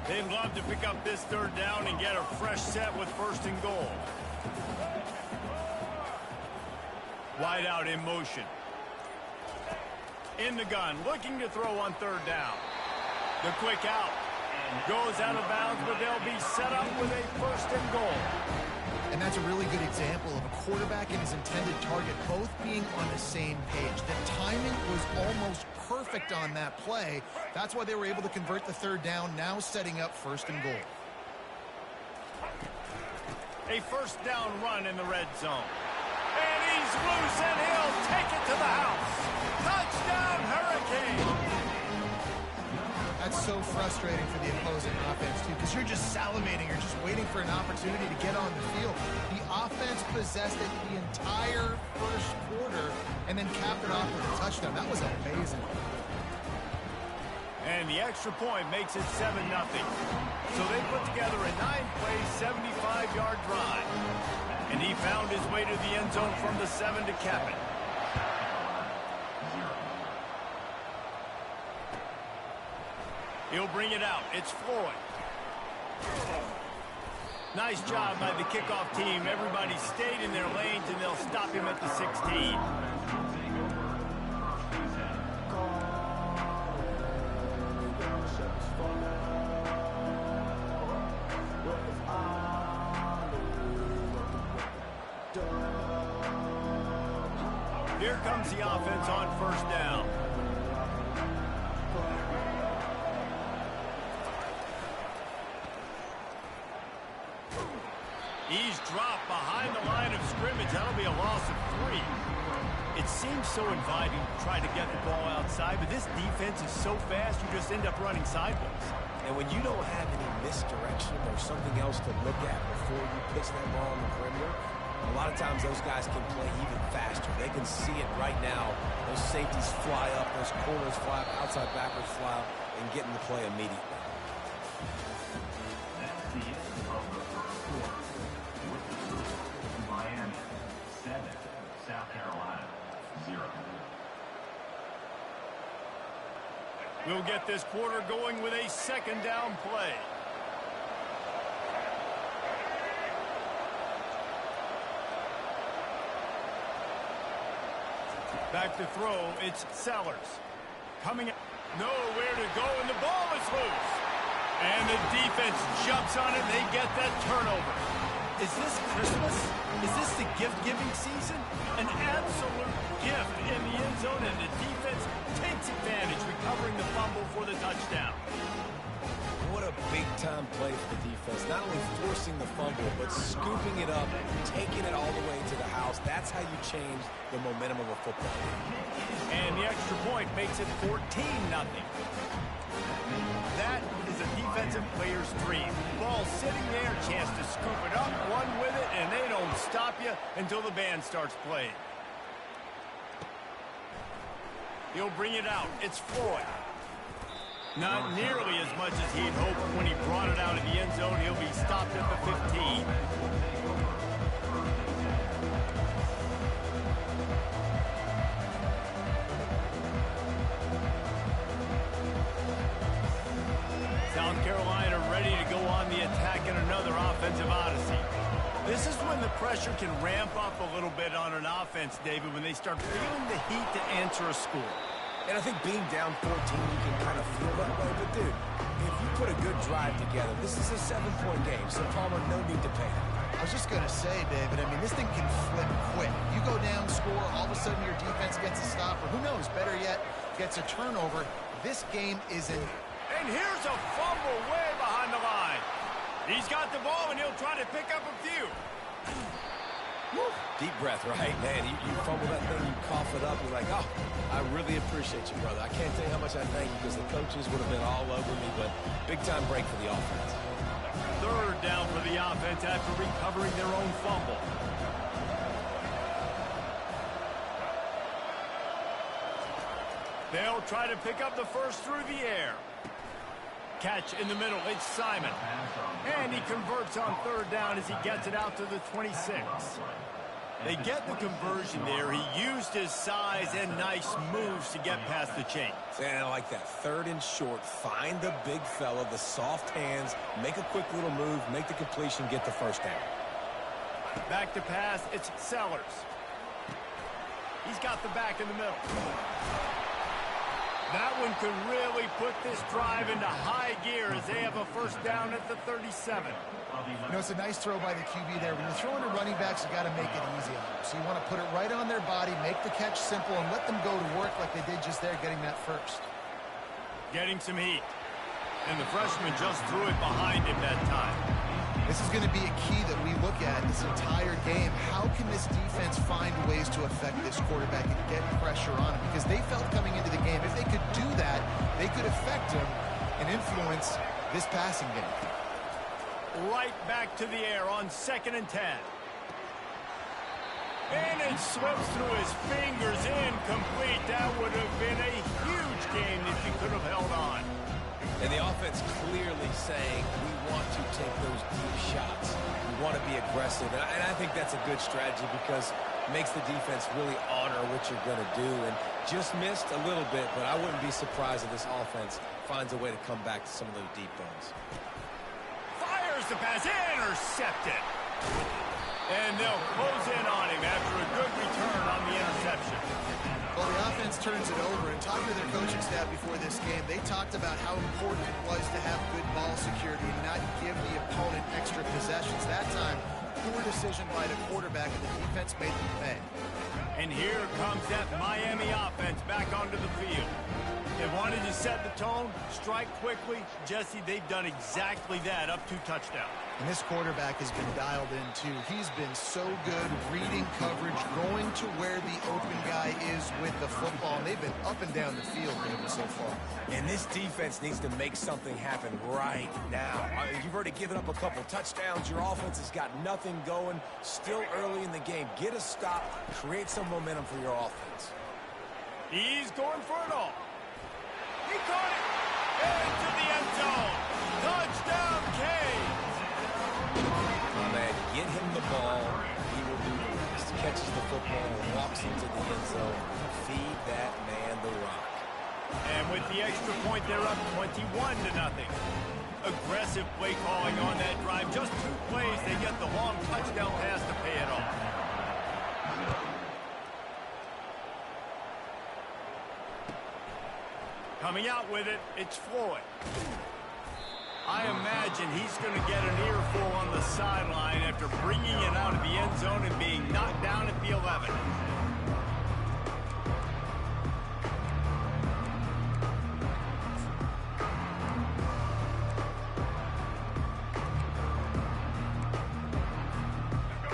They'd love to pick up this 3rd down and get a fresh set with 1st and goal. Wide out in motion. In the gun, looking to throw on 3rd down. The quick out. Goes out of bounds, but they'll be set up with a 1st and goal. And that's a really good example of a quarterback and his intended target both being on the same page. The timing was almost perfect on that play. That's why they were able to convert the 3rd down, now setting up 1st and goal. A 1st down run in the red zone. And he's loose, and he'll take it to the house. Touchdown, Hurricane! That's so frustrating for the opposing offense, too, because you're just salivating. You're just waiting for an opportunity to get on the field. The offense possessed it the entire first quarter. and then capped it off with a touchdown. That was amazing. And the extra point makes it 7-0. So they put together a 9-play, 75-yard drive. And he found his way to the end zone from the 7 to cap it. He'll bring it out. It's Floyd. Nice job by the kickoff team. Everybody stayed in their lanes, and they'll stop him at the 16. Here comes the offense on first down. He's dropped behind the line of scrimmage. That'll be a loss of 3. It seems so inviting to try to get the ball outside, but this defense is so fast, you just end up running sideways. And when you don't have any misdirection or something else to look at before you pitch that ball on the perimeter, a lot of times those guys can play even faster. They can see it right now. Those safeties fly up, those corners fly up, outside backwards fly up, and get in the play immediately. That's the end of the first quarter. With the score, Miami 7, South Carolina 0. We'll get this quarter going with a second down play. Back to throw, it's Sellers. Coming, nowhere to go, and the ball is loose. And the defense jumps on it, and they get that turnover. Is this Christmas? Is this the gift-giving season? An absolute gift in the end zone, and the defense takes advantage, recovering the fumble for the touchdown. What a big-time play for the defense. Not only forcing the fumble, but scooping it up, taking it all the way to the house. That's how you change the momentum of a football game. And the extra point makes it 14-0. That is a defensive player's dream. Ball sitting there, chance to scoop it up, run with it, and they don't stop you until the band starts playing. He'll bring it out. It's Floyd. Not nearly as much as he'd hoped when he brought it out of the end zone. He'll be stopped at the 15. South Carolina ready to go on the attack in another offensive odyssey. This is when the pressure can ramp up a little bit on an offense, David, when they start feeling the heat to answer a score. And I think being down 14, you can kind of feel that way. But, dude, if you put a good drive together, this is a 7-point game, so Palmer, no need to panic. I was just going to say, David, I mean, this thing can flip quick. You go down, score, all of a sudden your defense gets a stop, or who knows, better yet, gets a turnover. This game is in. And here's a fumble way behind the line. He's got the ball, and he'll try to pick up a few. Woo. Deep breath, right? Man, you fumble that thing, you cough it up, you're like, oh, I really appreciate you, brother. I can't tell you how much I thank you because the coaches would have been all over me, but big-time break for the offense. Third down for the offense after recovering their own fumble. They'll try to pick up the first through the air. Catch in the middle, it's Simon. And he converts on third down as he gets it out to the 26. They get the conversion there. He used his size and nice moves to get past the chains. And I like that. Third and short. Find the big fella, the soft hands, make a quick little move, make the completion, get the first down. Back to pass, it's Sellers. He's got the back in the middle. That one could really put this drive into high gear as they have a first down at the 37. You know, it's a nice throw by the QB there. When you're throwing to running backs, you got to make it easy on them. So you want to put it right on their body, make the catch simple, and let them go to work like they did just there, getting that first. Getting some heat. And the freshman just threw it behind him that time. This is going to be a key that we look at this entire game. How can this defense find ways to affect this quarterback and get pressure on him? Because they felt coming into the game, if they could do that, they could affect him and influence this passing game. Right back to the air on 2nd and 10. And it slips through his fingers, incomplete. That would have been a huge game if he could have held on. And the offense clearly saying, we want to take those deep shots. We want to be aggressive. And I think that's a good strategy because it makes the defense really honor what you're going to do. And just missed a little bit, but I wouldn't be surprised if this offense finds a way to come back to some of those deep ones. Fires the pass, intercepted. And they'll close in on him after a good return on the interception. Well, the offense turns it over, and talking to their coaching staff before this game, they talked about how important it was to have good ball security and not give the opponent extra possessions. That time, poor decision by the quarterback, and the defense made them pay. And here comes that Miami offense back onto the field. They wanted to set the tone, strike quickly. Jesse, they've done exactly that, up 2 touchdowns. And this quarterback has been dialed in, too. He's been so good reading coverage, going to where the open guy is with the football. And they've been up and down the field with him so far. And this defense needs to make something happen right now. You've already given up a couple touchdowns. Your offense has got nothing going. Still early in the game. Get a stop. Create some momentum for your offense. He's going for it all. He caught it into the end zone. Touchdown, Canes. Oh, man, get him the ball. He will do the rest. Catches the football, walks into the end zone. Feed that man the rock. And with the extra point, they're up 21-0. Aggressive play calling on that drive. Just 2 plays, they get the long touchdown pass to pay it off. Coming out with it, it's Floyd. I imagine he's going to get an earful on the sideline after bringing it out of the end zone and being knocked down at the 11.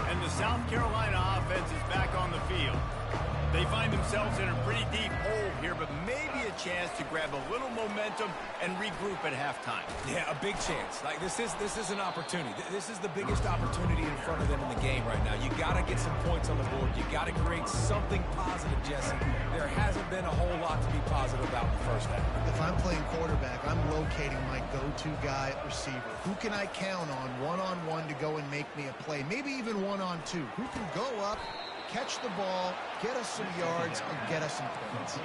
And the South Carolina offense is back on the field. They find themselves in a pretty deep hole here, but maybe a chance to grab a little momentum and regroup at halftime. Yeah, a big chance. Like this is an opportunity. This is the biggest opportunity in front of them in the game right now. You got to get some points on the board. You got to create something positive, Jesse. There hasn't been a whole lot to be positive about in the first half. If I'm playing quarterback, I'm locating my go-to guy at receiver. Who can I count on one-on-one to go and make me a play? Maybe even one-on-two. Who can go up, catch the ball, get us some yards, and get us some points.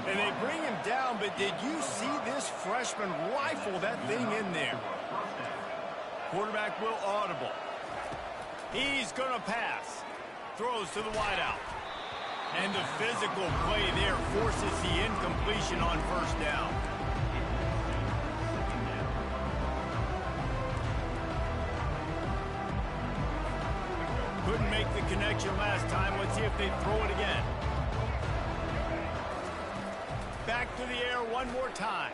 And they bring him down, but did you see this freshman rifle that thing in there? Quarterback will audible. He's going to pass. Throws to the wideout. And the physical play there forces the incompletion on first down. Couldn't make the connection last time. Let's see if they throw it again. Back to the air one more time.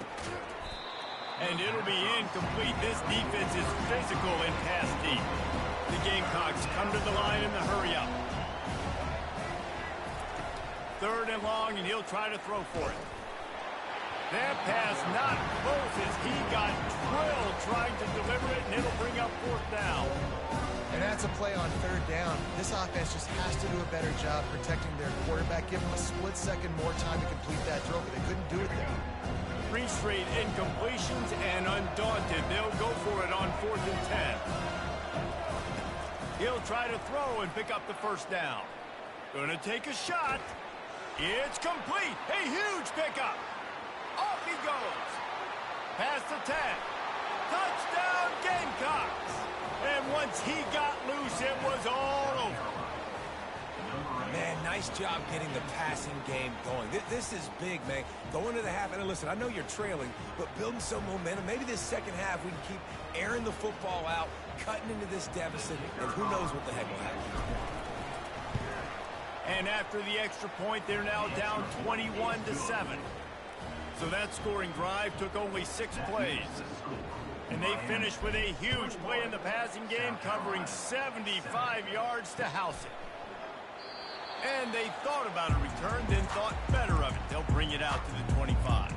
And it'll be incomplete. This defense is physical and pass deep. The Gamecocks come to the line in the hurry-up. 3rd and long, and he'll try to throw for it. That pass not close as he got drilled trying to deliver it, and it'll bring up 4th down. And that's a play on 3rd down. This offense just has to do a better job protecting their quarterback. Give them a split second more time to complete that throw, but they couldn't do it there. 3 straight incompletions, and undaunted, they'll go for it on 4th and 10. He'll try to throw and pick up the 1st down. Gonna take a shot. It's complete. A huge pickup. Off he goes. Past the 10. Touchdown, Gamecocks. And once he got loose, it was all over. Man, nice job getting the passing game going. This is big, man. Going to the half, and listen, I know you're trailing, but building some momentum. Maybe this second half we can keep airing the football out, cutting into this deficit, and who knows what the heck will happen. And after the extra point, they're now down 21-7. So that scoring drive took only 6 plays. And they finished with a huge play in the passing game, covering 75 yards to house it. And they thought about a return, then thought better of it. They'll bring it out to the 25.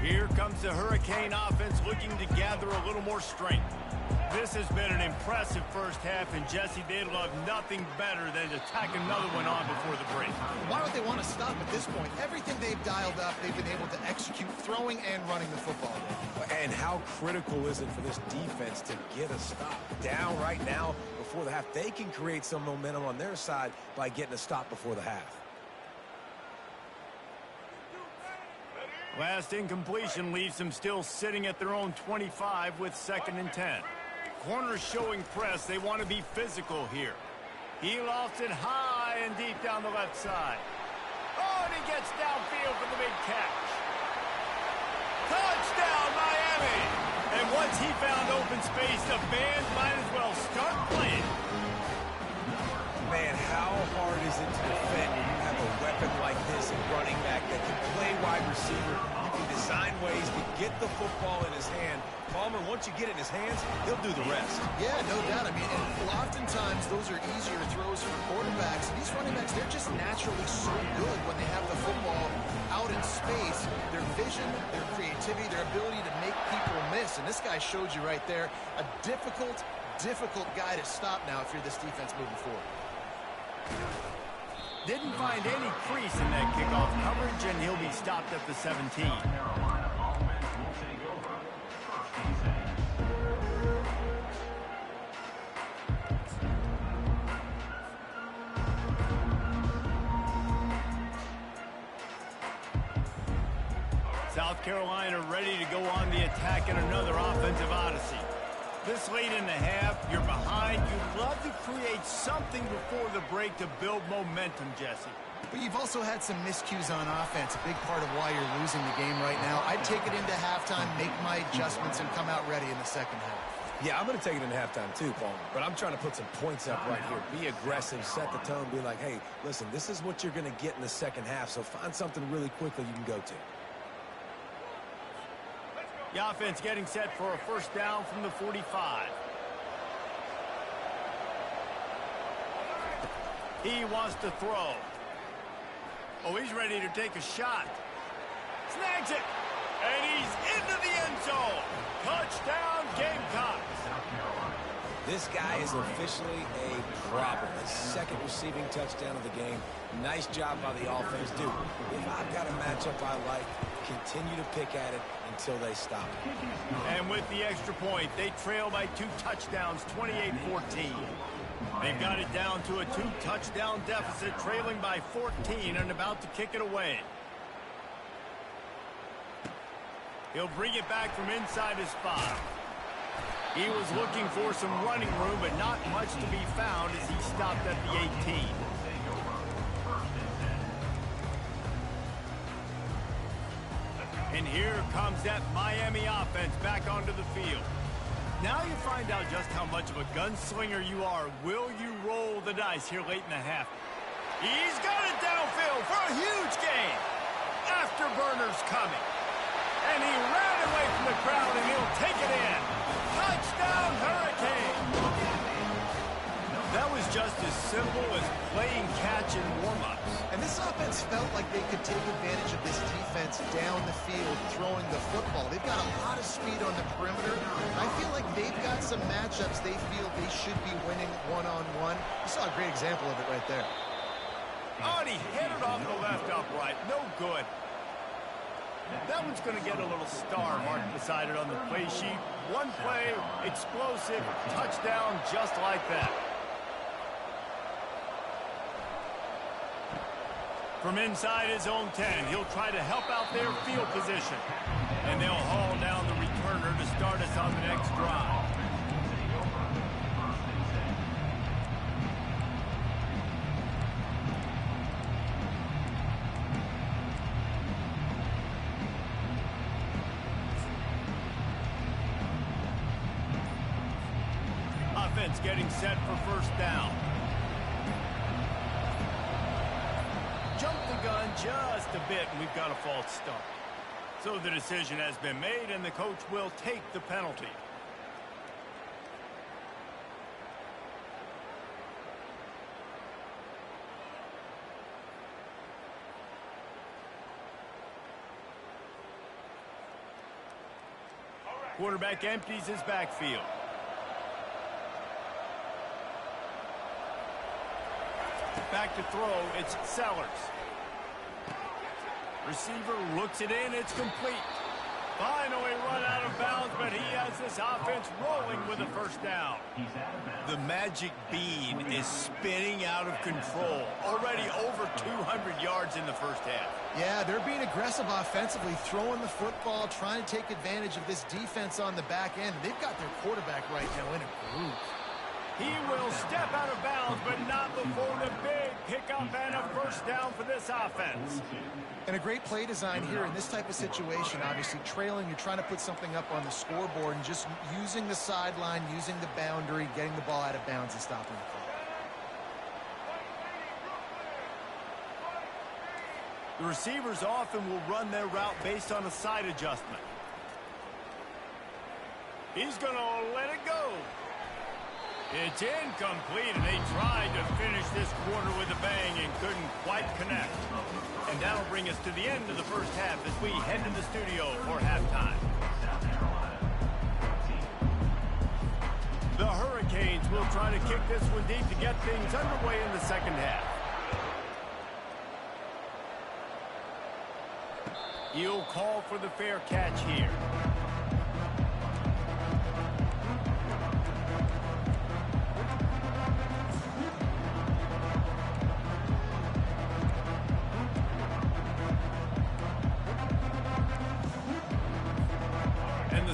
Here comes the Hurricane offense looking to gather a little more strength. This has been an impressive first half, and Jesse, they'd love nothing better than to tack another one on before the break. Why would they want to stop at this point? Everything they've dialed up, they've been able to execute throwing and running the football. And how critical is it for this defense to get a stop down right now before the half? They can create some momentum on their side by getting a stop before the half. Last incompletion leaves them still sitting at their own 25 with 2nd and 10. Corners showing press. They want to be physical here. He lofts it high and deep down the left side. Oh, and he gets downfield for the big catch. Touchdown, Miami! And once he found open space, the band might as well start playing. Man, how hard is it to defend when you have a weapon like this in running back that can play wide receiver? You can design ways to get the football in his hand. Palmer, once you get it in his hands, he'll do the rest. Yeah, no doubt. I mean, and oftentimes those are easier throws for quarterbacks. These running backs, they're just naturally so good when they have the football out in space. Their vision, their creativity, their ability to make people miss. And this guy showed you right there, a difficult guy to stop now if you're this defense moving forward. Didn't find any crease in that kickoff coverage, and he'll be stopped at the 17. Carolina offense will take over. First and 10. South Carolina ready to go on the attack in another offensive odyssey. This late in the half, you're behind. You'd love to create something before the break to build momentum, Jesse. But you've also had some miscues on offense, a big part of why you're losing the game right now. I'd take it into halftime, make my adjustments, and come out ready in the second half. Yeah, I'm going to take it into halftime too, Paul. But I'm trying to put some points up right here. Be aggressive, set the tone, be like, hey, listen, this is what you're going to get in the second half, so find something really quickly you can go to. The offense getting set for a first down from the 45. He wants to throw. Oh, he's ready to take a shot. Snags it. And he's into the end zone. Touchdown, Gamecocks. This guy is officially a problem. His second receiving touchdown of the game. Nice job by the offense. Dude, if I've got a matchup I like, continue to pick at it until they stop it. And with the extra point, they trail by 2 touchdowns, 28-14. They've got it down to a 2-touchdown deficit, trailing by 14 and about to kick it away. He'll bring it back from inside his spot. He was looking for some running room, but not much to be found as he stopped at the 18. And here comes that Miami offense back onto the field. Now you find out just how much of a gunslinger you are. Will you roll the dice here late in the half? He's got it downfield for a huge gain. Afterburners coming. And he ran away from the crowd, and he'll take it in. Touchdown, Hurricane. That was just as simple as playing catch in warm-ups. And this offense felt like they could take advantage of this defense down the field, throwing the football. They've got a lot of speed on the perimeter. I feel like they've got some matchups they feel they should be winning one-on-one. You saw a great example of it right there. Oh, and he hit it off the left upright. No good. That one's going to get a little star marked beside it on the play sheet. One play, explosive, touchdown just like that. From inside his own 10, he'll try to help out their field position. And they'll haul down the returner to start us on the next drive. Offense getting set for first down. Jumped the gun just a bit, and we've got a false start. So the decision has been made, and the coach will take the penalty. Quarterback empties his backfield. Back to throw, it's Sellers. Receiver looks it in, it's complete. Finally run out of bounds, but he has this offense rolling with a first down. The magic bean is spinning out of control. Already over 200 yards in the first half. Yeah, they're being aggressive offensively, throwing the football, trying to take advantage of this defense on the back end. They've got their quarterback right now in a groove. He will step out of bounds, but not before the big pickup and a first down for this offense. And a great play design here in this type of situation. Obviously, trailing, you're trying to put something up on the scoreboard and just using the sideline, using the boundary, getting the ball out of bounds and stopping the clock. The receivers often will run their route based on a side adjustment. He's going to let it go. It's incomplete, and they tried to finish this quarter with a bang and couldn't quite connect. And that'll bring us to the end of the first half as we head to the studio for halftime. The Hurricanes will try to kick this one deep to get things underway in the second half. He'll call for the fair catch here.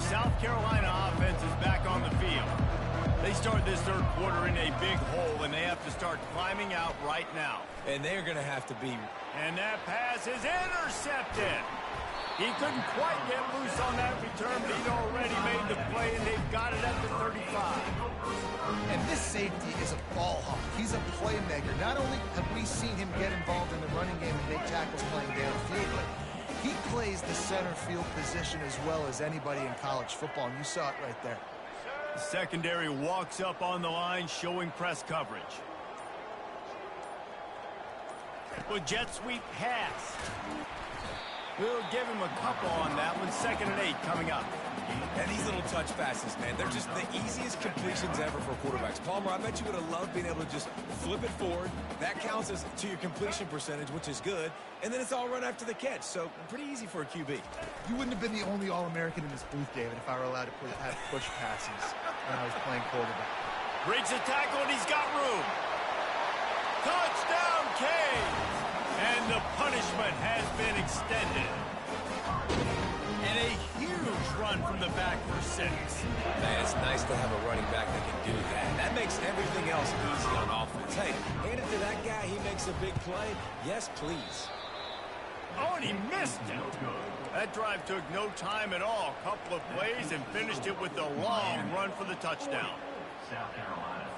South Carolina offense is back on the field. They start this third quarter in a big hole, and they have to start climbing out right now. And they're going to have to be. And that pass is intercepted. He couldn't quite get loose on that return, but he'd already made the play, and they've got it at the 35. And this safety is a ball hawk. He's a playmaker. Not only have we seen him get involved in the running game and make tackles playing downfield, but he plays the center field position as well as anybody in college football, and you saw it right there. The secondary walks up on the line, showing press coverage. With jet sweep pass. We'll give him a couple on that one. 2nd and 8 coming up. And these little touch passes, man, they're just the easiest completions ever for quarterbacks. Palmer, I bet you would have loved being able to just flip it forward. That counts as to your completion percentage, which is good. And then it's all run after the catch, so pretty easy for a QB. You wouldn't have been the only All-American in this booth, David, if I were allowed to have push passes when I was playing quarterback. Breaks a tackle, and he's got room. Touchdown, Canes! And the punishment has been extended. And a huge run from the back for 6. Man, it's nice to have a running back that can do that. That makes everything else easy on offense. Hey, hand it to that guy, he makes a big play. Yes, please. Oh, and he missed it. That drive took no time at all. Couple of plays and finished it with a long run for the touchdown. South Carolina.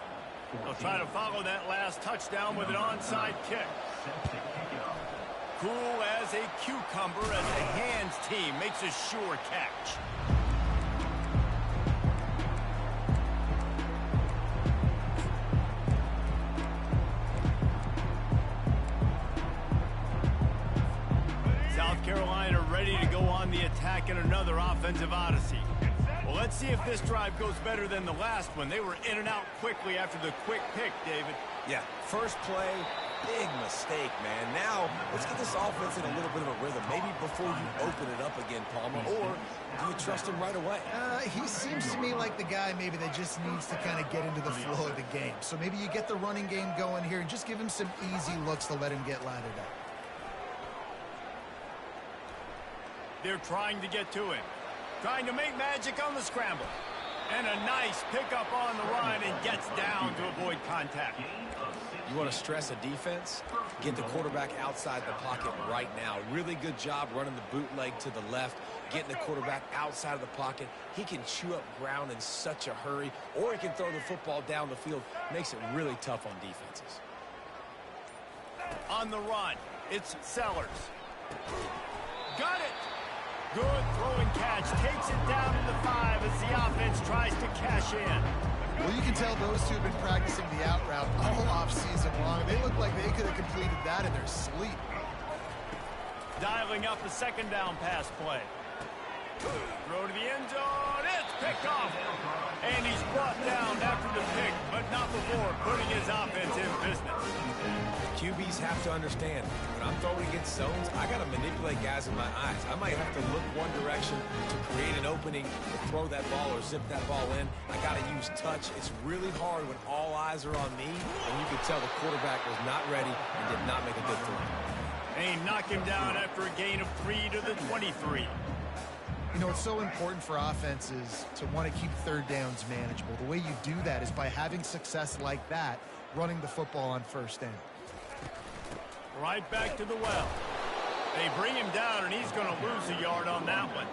They'll try to follow that last touchdown with an onside kick. Cool as a cucumber as the hands team makes a sure catch. South Carolina ready to go on the attack in another offensive odyssey. Well, let's see if this drive goes better than the last one. They were in and out quickly after the quick pick, David. Yeah, first play, big mistake, man. Now, let's get this offense in a little bit of a rhythm. Maybe before you open it up again, Palmer, or do you trust him right away? He seems to me like the guy maybe that just needs to kind of get into the flow of the game. So maybe you get the running game going here and just give him some easy looks to let him get laddered up. They're trying to get to him. Trying to make magic on the scramble. And a nice pickup on the run and gets down to avoid contact. You want to stress a defense? Get the quarterback outside the pocket right now. Really good job running the bootleg to the left, getting the quarterback outside of the pocket. He can chew up ground in such a hurry, or he can throw the football down the field. Makes it really tough on defenses. On the run, it's Sellers. Got it! Good throwing catch. Takes it down to the 5 as the offense tries to cash in. Well, you can tell those two have been practicing the out route all off-season long. They look like they could have completed that in their sleep. Dialing up the 2nd down pass play. Throw to the end zone. It's picked off. And he's brought down after the pick, but not before putting his offense in business. QBs have to understand, when I'm throwing against zones, I got to manipulate guys in my eyes. I might have to look one direction to create an opening to throw that ball or zip that ball in. I got to use touch. It's really hard when all eyes are on me, and you can tell the quarterback was not ready and did not make a good throw. And he knocked him down after a gain of 3 to the 23. You know, it's so important for offenses to want to keep third downs manageable. The way you do that is by having success like that, running the football on first down. Right back to the well. They bring him down, and he's going to lose a yard on that one.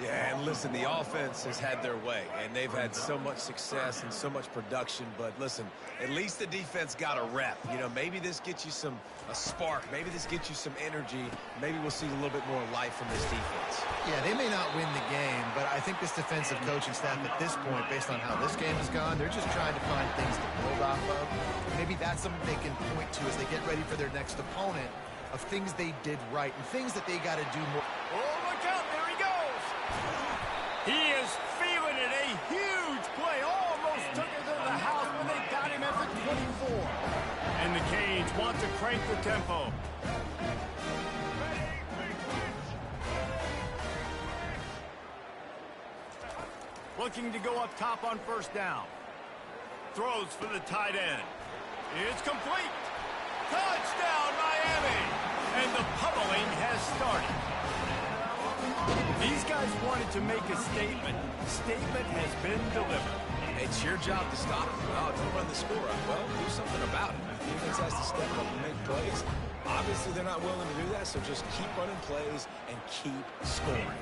Yeah, and listen, the offense has had their way, and they've had so much success and so much production. But listen, at least the defense got a rep. You know, maybe this gets you a spark. Maybe this gets you some energy. Maybe we'll see a little bit more life from this defense. Yeah, they may not win the game, but I think this defensive coaching staff at this point, based on how this game has gone, they're just trying to find things to build off of. Maybe that's something they can point to as they get ready for their next opponent, of things they did right and things that they got to do more. Oh, look out. There he goes. He is feeling it. A huge play. Almost took it to the house, but they got him at the 24. And the Canes want to crank the tempo. Looking to go up top on first down. Throws for the tight end. It's complete. Touchdown, Miami. And the pummeling has started. These guys wanted to make a statement. Statement has been delivered. It's your job to stop it. Oh, don't run the score up. Well, do something about it. The defense has to step up and make plays. Obviously, they're not willing to do that, so just keep running plays and keep scoring.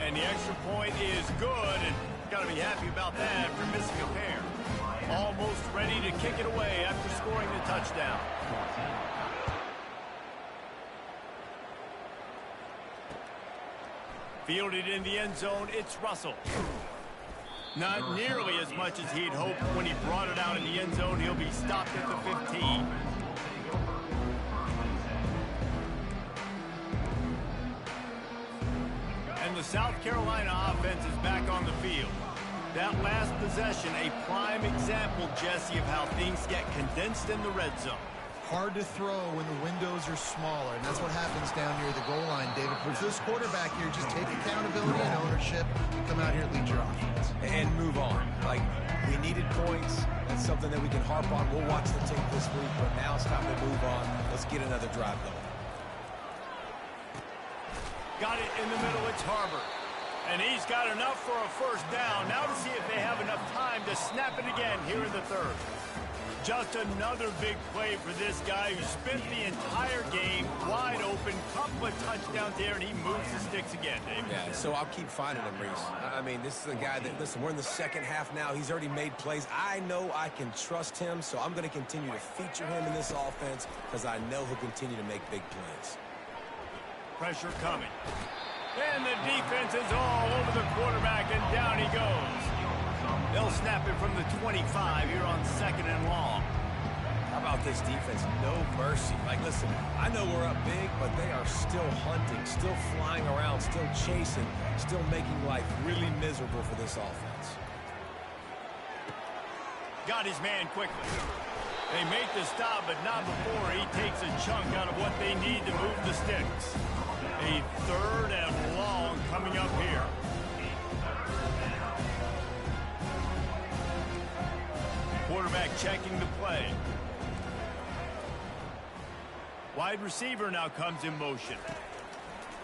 And the extra point is good, and got to be happy about that after missing a pair. Almost ready to kick it away after scoring the touchdown. Fielded in the end zone, it's Russell. Not nearly as much as he'd hoped when he brought it out in the end zone. He'll be stopped at the 15. And the South Carolina offense is back on the field. That last possession, a prime example, Jesse, of how things get condensed in the red zone. Hard to throw when the windows are smaller, and that's what happens down near the goal line, David. For this quarterback here, just take accountability and ownership and come out here and lead your offense. And move on. Like, we needed points. That's something that we can harp on. We'll watch the tape this week, but now it's time to move on. Let's get another drive going. Got it in the middle, it's Harbor. And he's got enough for a first down. Now to see if they have enough time to snap it again here in the third. Just another big play for this guy who spent the entire game wide open. Couple of touchdowns there, and he moves the sticks again, David. Yeah, so I'll keep finding him, Reese. I mean, this is a guy that, listen, we're in the second half now. He's already made plays. I know I can trust him, so I'm going to continue to feature him in this offense because I know he'll continue to make big plays. Pressure coming. And the defense is all over the quarterback, and down he goes. They'll snap it from the 25 here on 2nd and long. How about this defense? No mercy. Like, listen, I know we're up big, but they are still hunting, still flying around, still chasing, still making life really miserable for this offense. Got his man quickly. They make the stop, but not before he takes a chunk out of what they need to move the sticks. A 3rd and long coming up here. Quarterback checking the play. Wide receiver now comes in motion.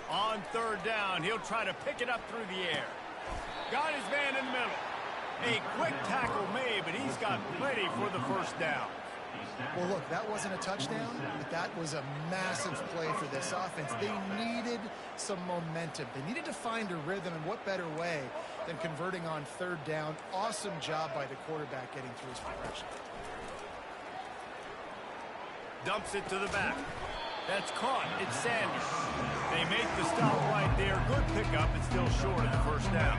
On 3rd down, he'll try to pick it up through the air. Got his man in the middle. A quick tackle made, but he's got plenty for the first down. Well, look, that wasn't a touchdown, but that was a massive play for this offense. They needed some momentum. They needed to find a rhythm, and what better way than converting on 3rd down. Awesome job by the quarterback getting through his progression. Dumps it to the back. That's caught. It's Sanders. They make the stop right there. Good pickup. It's still short of the first down.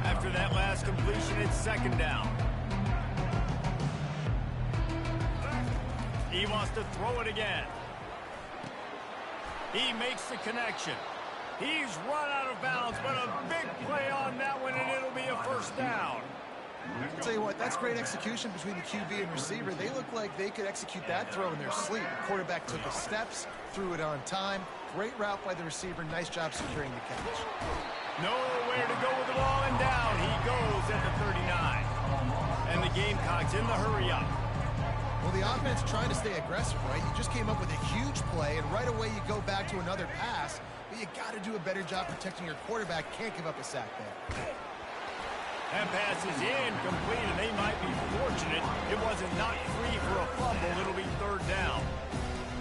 After that last completion, it's 2nd down. He wants to throw it again. He makes the connection. He's run out of bounds, but a big play on that one, and it'll be a first down. I'll tell you what, that's great execution between the QB and receiver. They look like they could execute that throw in their sleep. The quarterback took his steps, threw it on time. Great route by the receiver. Nice job securing the catch. Nowhere to go with the ball, and down he goes at the 39. And the Gamecocks in the hurry up. Well, the offense trying to stay aggressive, right? You just came up with a huge play, and right away you go back to another pass. But you got to do a better job protecting your quarterback. Can't give up a sack there. That pass is incomplete, and they might be fortunate it wasn't knocked free for a fumble. It'll be third down.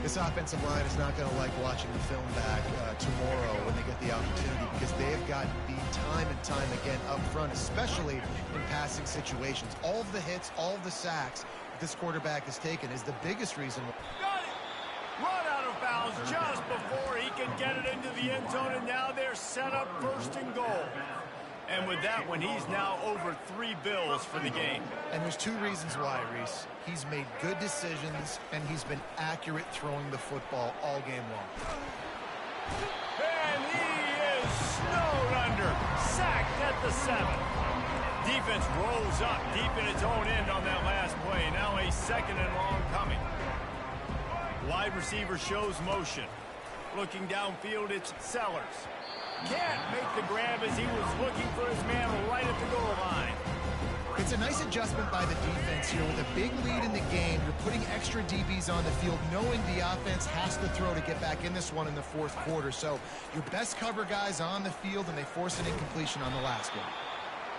This offensive line is not going to like watching the film back tomorrow when they get the opportunity, because they have got beat time and time again up front, especially in passing situations. All of the hits, all of the sacks this quarterback has taken is the biggest reason. Got it! Run out of bounds just before he can get it into the end zone, and now they're set up first and goal. And with that one, he's now over 3 bills for the game. And there's 2 reasons why, Reese. He's made good decisions, and he's been accurate throwing the football all game long. And he is snowed under, sacked at the 7. Defense rolls up deep in its own end on that last play. Now a second and long coming. Wide receiver shows motion. Looking downfield, it's Sellers. Can't make the grab as he was looking for his man right at the goal line. It's a nice adjustment by the defense here. With a big lead in the game, you're putting extra DBs on the field, knowing the offense has to throw to get back in this one in the fourth quarter. So your best cover guys on the field, and they force an incompletion on the last one.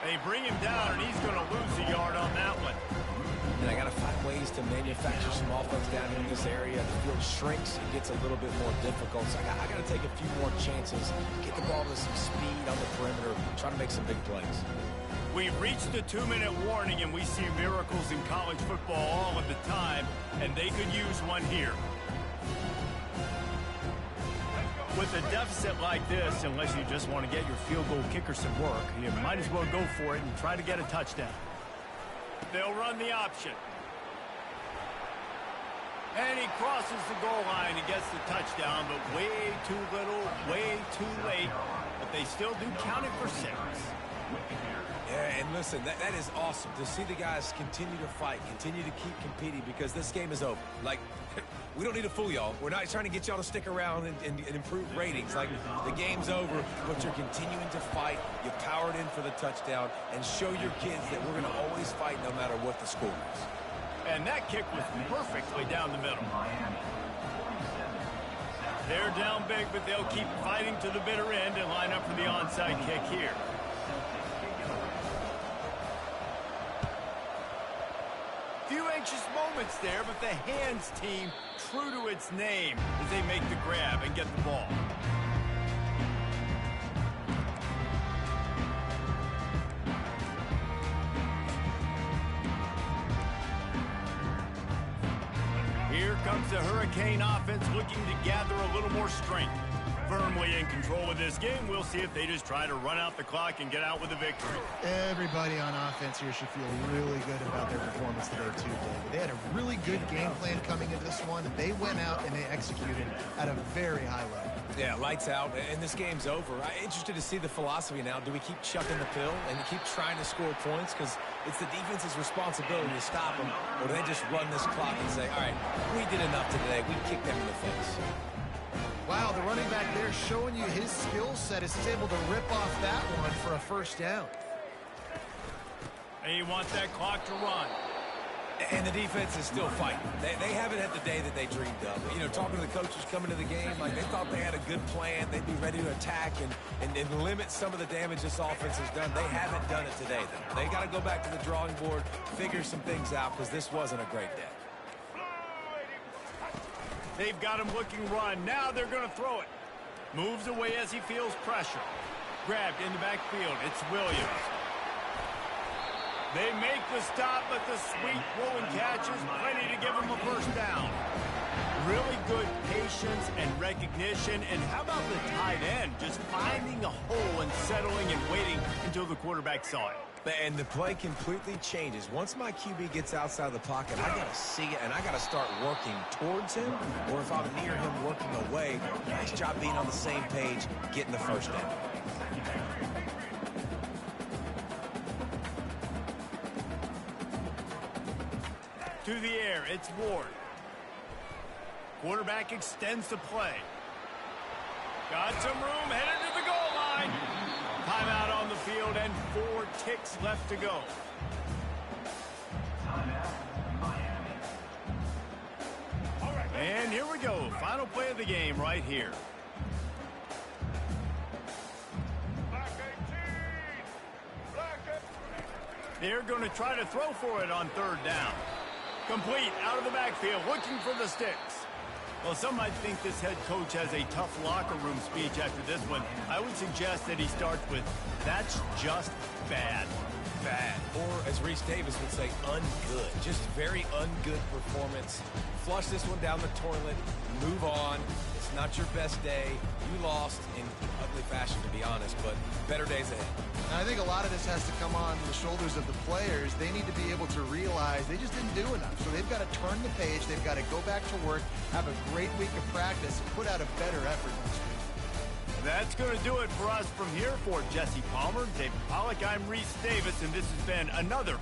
They bring him down, and he's going to lose a yard on that one. And I got to find ways to manufacture some offense down in this area. The field shrinks, it gets a little bit more difficult. So I got to take a few more chances, get the ball with some speed on the perimeter, try to make some big plays. We've reached the 2-minute warning, and we see miracles in college football all of the time, and they could use one here. With a deficit like this, unless you just want to get your field goal kicker some work, you might as well go for it and try to get a touchdown. They'll run the option. And he crosses the goal line and gets the touchdown, but way too little, way too late. But they still do count it for 6. Yeah, and listen, that is awesome to see the guys continue to fight, continue to keep competing, because this game is over. Like, we don't need to fool y'all. We're not trying to get y'all to stick around and improve ratings. Like, the game's over, but you're continuing to fight. You powered in for the touchdown, and show your kids that we're going to always fight no matter what the score is. And that kick was perfectly down the middle. They're down big, but they'll keep fighting to the bitter end and line up for the onside kick here. Few anxious moments there, but the hands team true to its name as they make the grab and get the ball. Here comes the Hurricane offense looking to gather a little more strength. Firmly in control of this game. We'll see if they just try to run out the clock and get out with a victory. Everybody on offense here should feel really good about their performance today, too, David. They had a really good game plan coming into this one. They went out and they executed at a very high level. Yeah, lights out, and this game's over. I'm interested to see the philosophy now. Do we keep chucking the pill and keep trying to score points? Because it's the defense's responsibility to stop them. Or do they just run this clock and say, all right, we did enough today. We kicked them in the face. Wow, the running back there showing you his skill set is able to rip off that one for a first down. And you want that clock to run. And the defense is still fighting. They haven't had the day that they dreamed of. You know, talking to the coaches coming to the game, like they thought they had a good plan. They'd be ready to attack and limit some of the damage this offense has done. They haven't done it today, though. They got to go back to the drawing board, figure some things out, because this wasn't a great day. They've got him looking run. Now they're going to throw it. Moves away as he feels pressure. Grabbed in the backfield. It's Williams. They make the stop, but the sweet rolling catch is plenty to give him a first down. really good patience and recognition. And how about the tight end just finding a hole and settling and waiting until the quarterback saw it? And the play completely changes. Once my QB gets outside of the pocket, I got to see it, and I got to start working towards him, or if I'm near him, working away. Nice job being on the same page, getting the first down. To the air, it's Ward. Quarterback extends the play. Got some room, headed to the goal line. Timeout on the field and 4 ticks left to go. And here we go. Final play of the game right here. They're going to try to throw for it on 3rd down. Complete out of the backfield, looking for the sticks. Well, some might think this head coach has a tough locker room speech after this one. I would suggest that he starts with, "That's just bad." Bad. Or, as Reese Davis would say, ungood. Just very ungood performance. Flush this one down the toilet. Move on. It's not your best day. You lost in ugly fashion, to be honest, but better days ahead. And I think a lot of this has to come on the shoulders of the players. They need to be able to realize they just didn't do enough. So they've got to turn the page. They've got to go back to work, have a great week of practice, and put out a better effort next week. That's going to do it for us from here. For Jesse Palmer, David Pollack, I'm Reese Davis, and this has been another